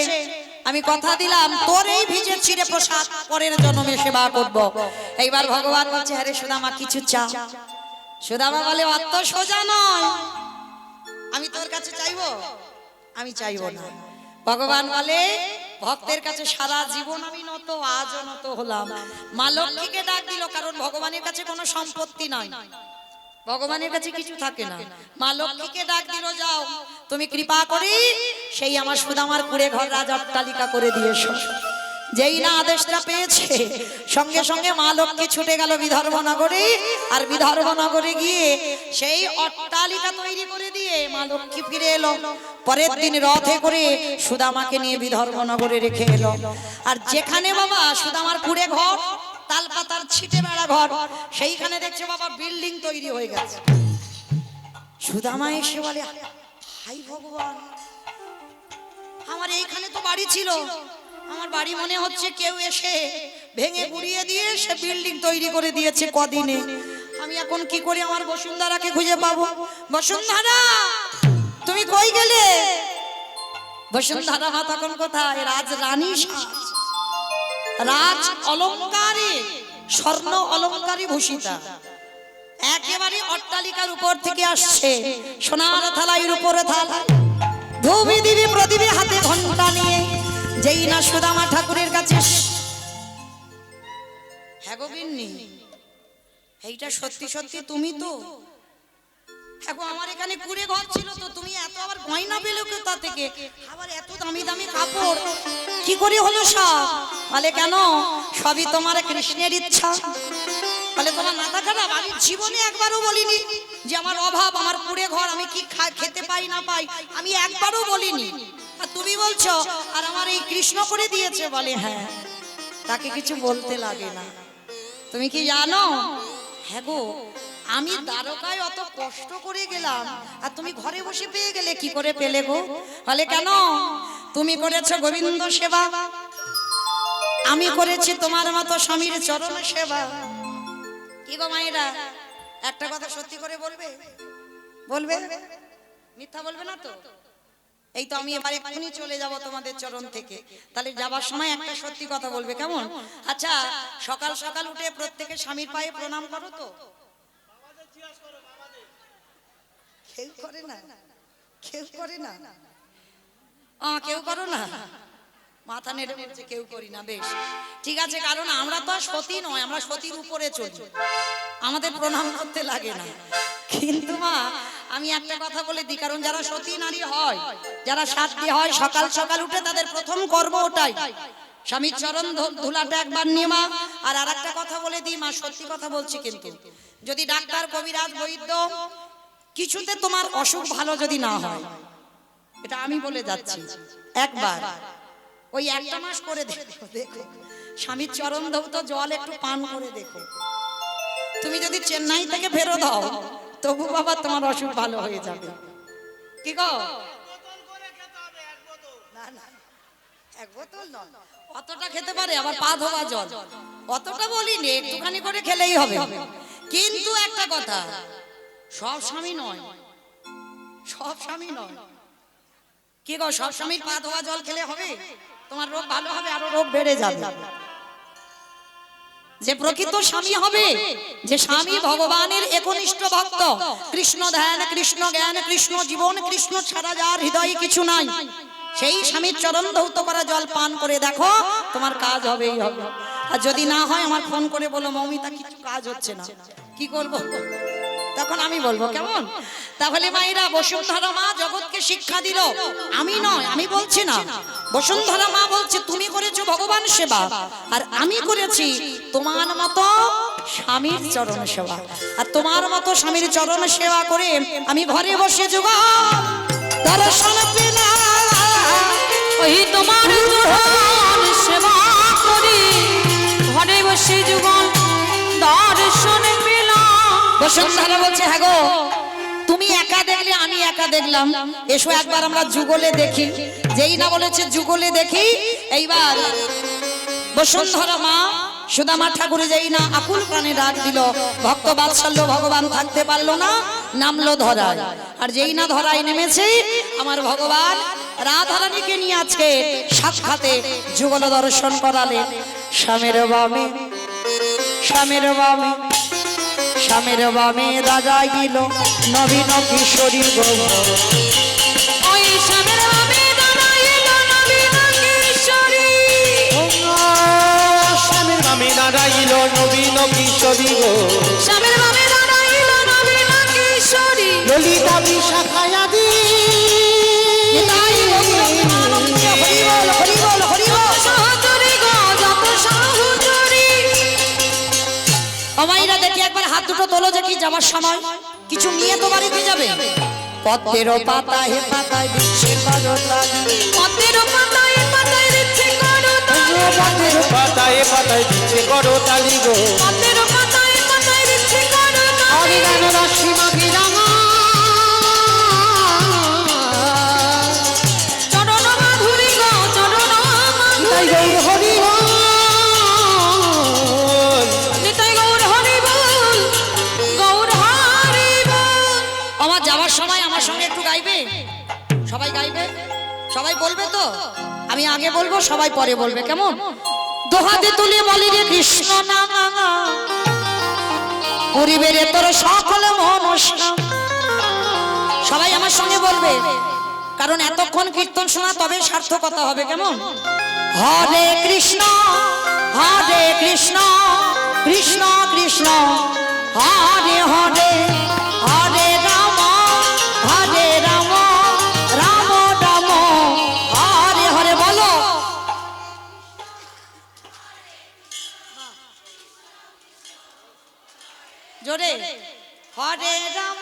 আমি কথা দিলাম তোর এই ভিজে চিড়ে প্রসাদ পরের জন্মে সেবা করব। এইবার ভগবান বলছে আরে সুদামা কিছু চা। সুদামা বলে অত সোজা নয়, আমি তোর কাছে চাইবো, আমি চাইবো না। ভগবান বলে ভক্তের কাছে সারা জীবন আমি নত, আজও নত হলাম। মা লক্ষ্মীকে ডাক দিল, কারণ ভগবানের কাছে কোনো সম্পত্তি নাই, ভগবানের কাছে কিছু থাকে না। মা লক্ষ্মীকে ডাক দিল, যাও তুমি কৃপা করে সেই আমার সুদামার কুড়ে ঘর রাজ অট্টালিকা করে দিয়েছো। যেই না আদেশটা পেয়েছে সঙ্গে সঙ্গে মা লক্ষ্মী ছুটে গেল বিদর্ভনগরে, আর বিদর্ভনগরে গিয়ে সেই অট্টালিকা তৈরি করে দিয়ে মা লক্ষ্মী ফিরে এলো। পরের দিন রথে করে সুদামাকে নিয়ে বিদর্ভনগরে রেখে এলো। আর যেখানে বাবা সুদামার কুড়ে ঘর, তাল পাতার ছিটে বেড়া ঘর, সেইখানে দেখছে বাবা বিল্ডিং তৈরি হয়ে গেছে। সুদামা এসে বলে হাই ভগবান, আমার এইখানে তো বাড়ি ছিল, আমার বাড়ি মনে হচ্ছে কেউ এসে ভেঙে গুড়িয়ে দিয়ে সে বিল্ডিং তৈরি করে দিয়েছে কদিনে। আমি এখন কি করে আমার বসুন্ধরাকে খুঁজে পাবো? বসুন্ধরা তুমি কই গেলে? বসুন্ধরা মা তখন কোথায়? রাজ রানী সাজ, রাজ অলংকারে, স্বর্ণ অলংকারে ভূষিতা, একেবারে অট্টালিকার উপর থেকে আসছে, সোনার থালায় উপরে থালায়, ধুবি দিবি প্রদীপে হাতে ঘন্টা নিয়ে যেই না সুদামা ঠাকুরের কাছে। হ্যাঁ গো গিন্নি, এইটা সত্যি সত্যি তুমি তো? হ্যাঁ গো, আমার এখানে কুড়ে ঘর ছিল তো, তুমি এত আবার গয়না পেলে কোথা থেকে? আবার এত দামি দামি কাপড় কি করে হলো সব? বলে কেন, সবই তোমার কৃষ্ণের ইচ্ছা। বলে তোমার মাথা খারাপ? আমি জীবনে একবারও বলিনি যে আমার অভাব, আমার কুড়ে ঘর, আমি কি খেতে পাই না পাই, আমি একবারও বলিনি। আর তুমি বলছো আর আমার এই কৃষ্ণ করে দিয়েছে। বলে হ্যাঁ, তাকে কিছু বলতে লাগে না। তুমি কি জানো? হ্যাঁ গো, আমি দ্বারকায় অত কষ্ট করে গেলাম আর তুমি ঘরে বসে পেয়ে গেলে, কি করে পেলে গো? বলে কেন, তুমি করেছো গোবিন্দ সেবা, আমি করেছি তোমার মতো স্বামীর চরণ সেবা। কি গো মায়েরা, একটা কথা সত্যি করে বলবে? বলবে? মিথ্যা বলবে না তো? এই তো আমি এবার এক্ষুনি চলে যাব তোমাদের চরণ থেকে, তাহলে যাবার সময় একটা সত্যি কথা বলবে, কেমন? আচ্ছা, সকাল সকাল উঠে প্রত্যেকে স্বামীর পায়ে প্রণাম করো তো? কেউ করে না? কেউ করে না? কেউ করো না? মাথা নেড়ে বলছে কেউ করি না। বেশ ঠিক আছে, কারণ আমরা তো আর সতী নয়, আমরা সতীর উপরে চলি, আমাদের প্রণাম করতে লাগে না। কিন্তু মা আমি একটা কথা বলে দিই, কারণ যারা সতী নারী হয়, যারা সাধ্যী হয়, সকাল সকাল উঠে তাদের প্রথম কর্ম ওটাই, স্বামীর চরণ ধুলাটা একবার নিয়ে মা। আর একটা কথা বলে দিই মা, সত্যি কথা বলছি, কিন্তু যদি ডাক্তার, কবিরাজ, বৈদ্য কিছুতে তোমার অসুখ ভালো যদি না হয়, এটা আমি বলে যাচ্ছি, একবার ওই একটা মাস করে দেখো, দেখো স্বামীর চরণ ধৌত জল একটু পান করে দেখো। তুমি যদি চেন্নাই থেকে ফেরো দাও, তবু বাবা তোমার অসুখ ভালো হয়ে যাবে। কি গো? না না, এক বোতল নয়, অতটা খেতে পারে, আবার পা ধোয়া জল, অতটা বলিনি, একটুখানি করে খেলেই হবে। কিন্তু একটা কথা, সব স্বামী নয়, সব স্বামী নয়। কি গো, সব স্বামীর পা ধোয়া জল খেলে হবে? তোমার রোগ ভালো হবে, আরো রোগ বেড়ে যাবে। যে প্রকৃত স্বামী হবে, যে স্বামী ভগবানের একনিষ্ঠ ভক্ত, কৃষ্ণ ধ্যান, কৃষ্ণ জ্ঞান, কৃষ্ণ জীবন, কৃষ্ণ ছাড়া যার হৃদয়ে কিছু নাই, সেই স্বামীর চরণ ধৌত করা জল পান করে দেখো, তোমার কাজ হবেই হবে। আর যদি না হয় আমার ফোন করে বলো মৌমিতা কিছু কাজ হচ্ছে না, কি করব? তখন আমি বলবো কেমন? তাহলে মায়েরা বসুন্ধরা মা জগৎকে শিক্ষা দিল, আমি নয়, আমি বলছি না, বসুন্ধরা মা বলছে তুমি করেছো ভগবান সেবা আর আমি করেছি তোমার মতো স্বামীর চরণ সেবা। আর তোমার মতো স্বামীর চরণ সেবা করে আমি ঘরে বসে যুগল দর্শন পেলাম। ওই তোমার চরণ সেবা করি ঘরে বসে যুগল দর্শন পেলাম। বসুন্ধরা বলছে হ্যাঁ গো, তুমি একা দেখলে আমি একা দেখলাম, এসো একবার আমরা যুগলে দেখি। যেই না বলেছে যুগলে দেখি, এইবার বসুন্ধরা মা সুদামা ঠাকুরে যেই না আকুল প্রাণে ডাক দিল, ভক্ত বাৎসল্য ভগবান থাকতে পারলো না, নামলো ধরায়। আর যেই না ধরায় নেমেছে আমার ভগবান রাধারানীকে নিয়ে আজকে সাক্ষাতে যুগল দর্শন করালে। স্বামীর বামে স্বামীর বামে স্বামীর বামে রাজা গিল নবীন কিশোরী গো। ওই স্বামীর বামে দাঁড়াইল নবীন কিশোরী। স্বামীর বামে দাঁড়াইল নবীন কিশোরী গো। স্বামীর বামে দাঁড়াইল নবীন কিশোরী। ললিতা বিশাখায়াদি সহচরী গো যত সহচরী। অমাইরা দেখি একবার হাত দুটো তোলো যে কি যাবার সময় কিছু নিয়ে তো বাড়িতে যাবে। পদ্মের পাতা হে পাতায় দিচ্ছে করতালি, পদ্মের পাতায় পাতায় দিচ্ছে করতালি। পদ্মের পাতায় পাতায় দিচ্ছে করতালি গো। পদ্মের পাতায় পাতায় দিচ্ছে করতালি। অরিগান রাশি মাখি রাঙা চরণ মাধুরী গো চরণ তাই মাধুরী। গৌর হরি বল। নিতাই গৌর হরি বল, গৌর হরি বল। আমার যাওয়ার সময় আমার সঙ্গে একটু গাইবে, সবাই গাইবে, সবাই বলবে তো? আমি আগে বলবো, সবাই পরে বলবে, কেমন? দোহাতে তুলে বলি রে কৃষ্ণ নাম পরিবের তোর সকল মনস্কামনা। সবাই আমার সঙ্গে বলবে, কারণ এতক্ষণ কীর্তন শোনা তবে সার্থকতা হবে, কেমন? হরে কৃষ্ণ কৃষ্ণ কৃষ্ণ হরে হরে, হরে রাম রাম রাম হরে হরে। বলো জোরে, হরে রাম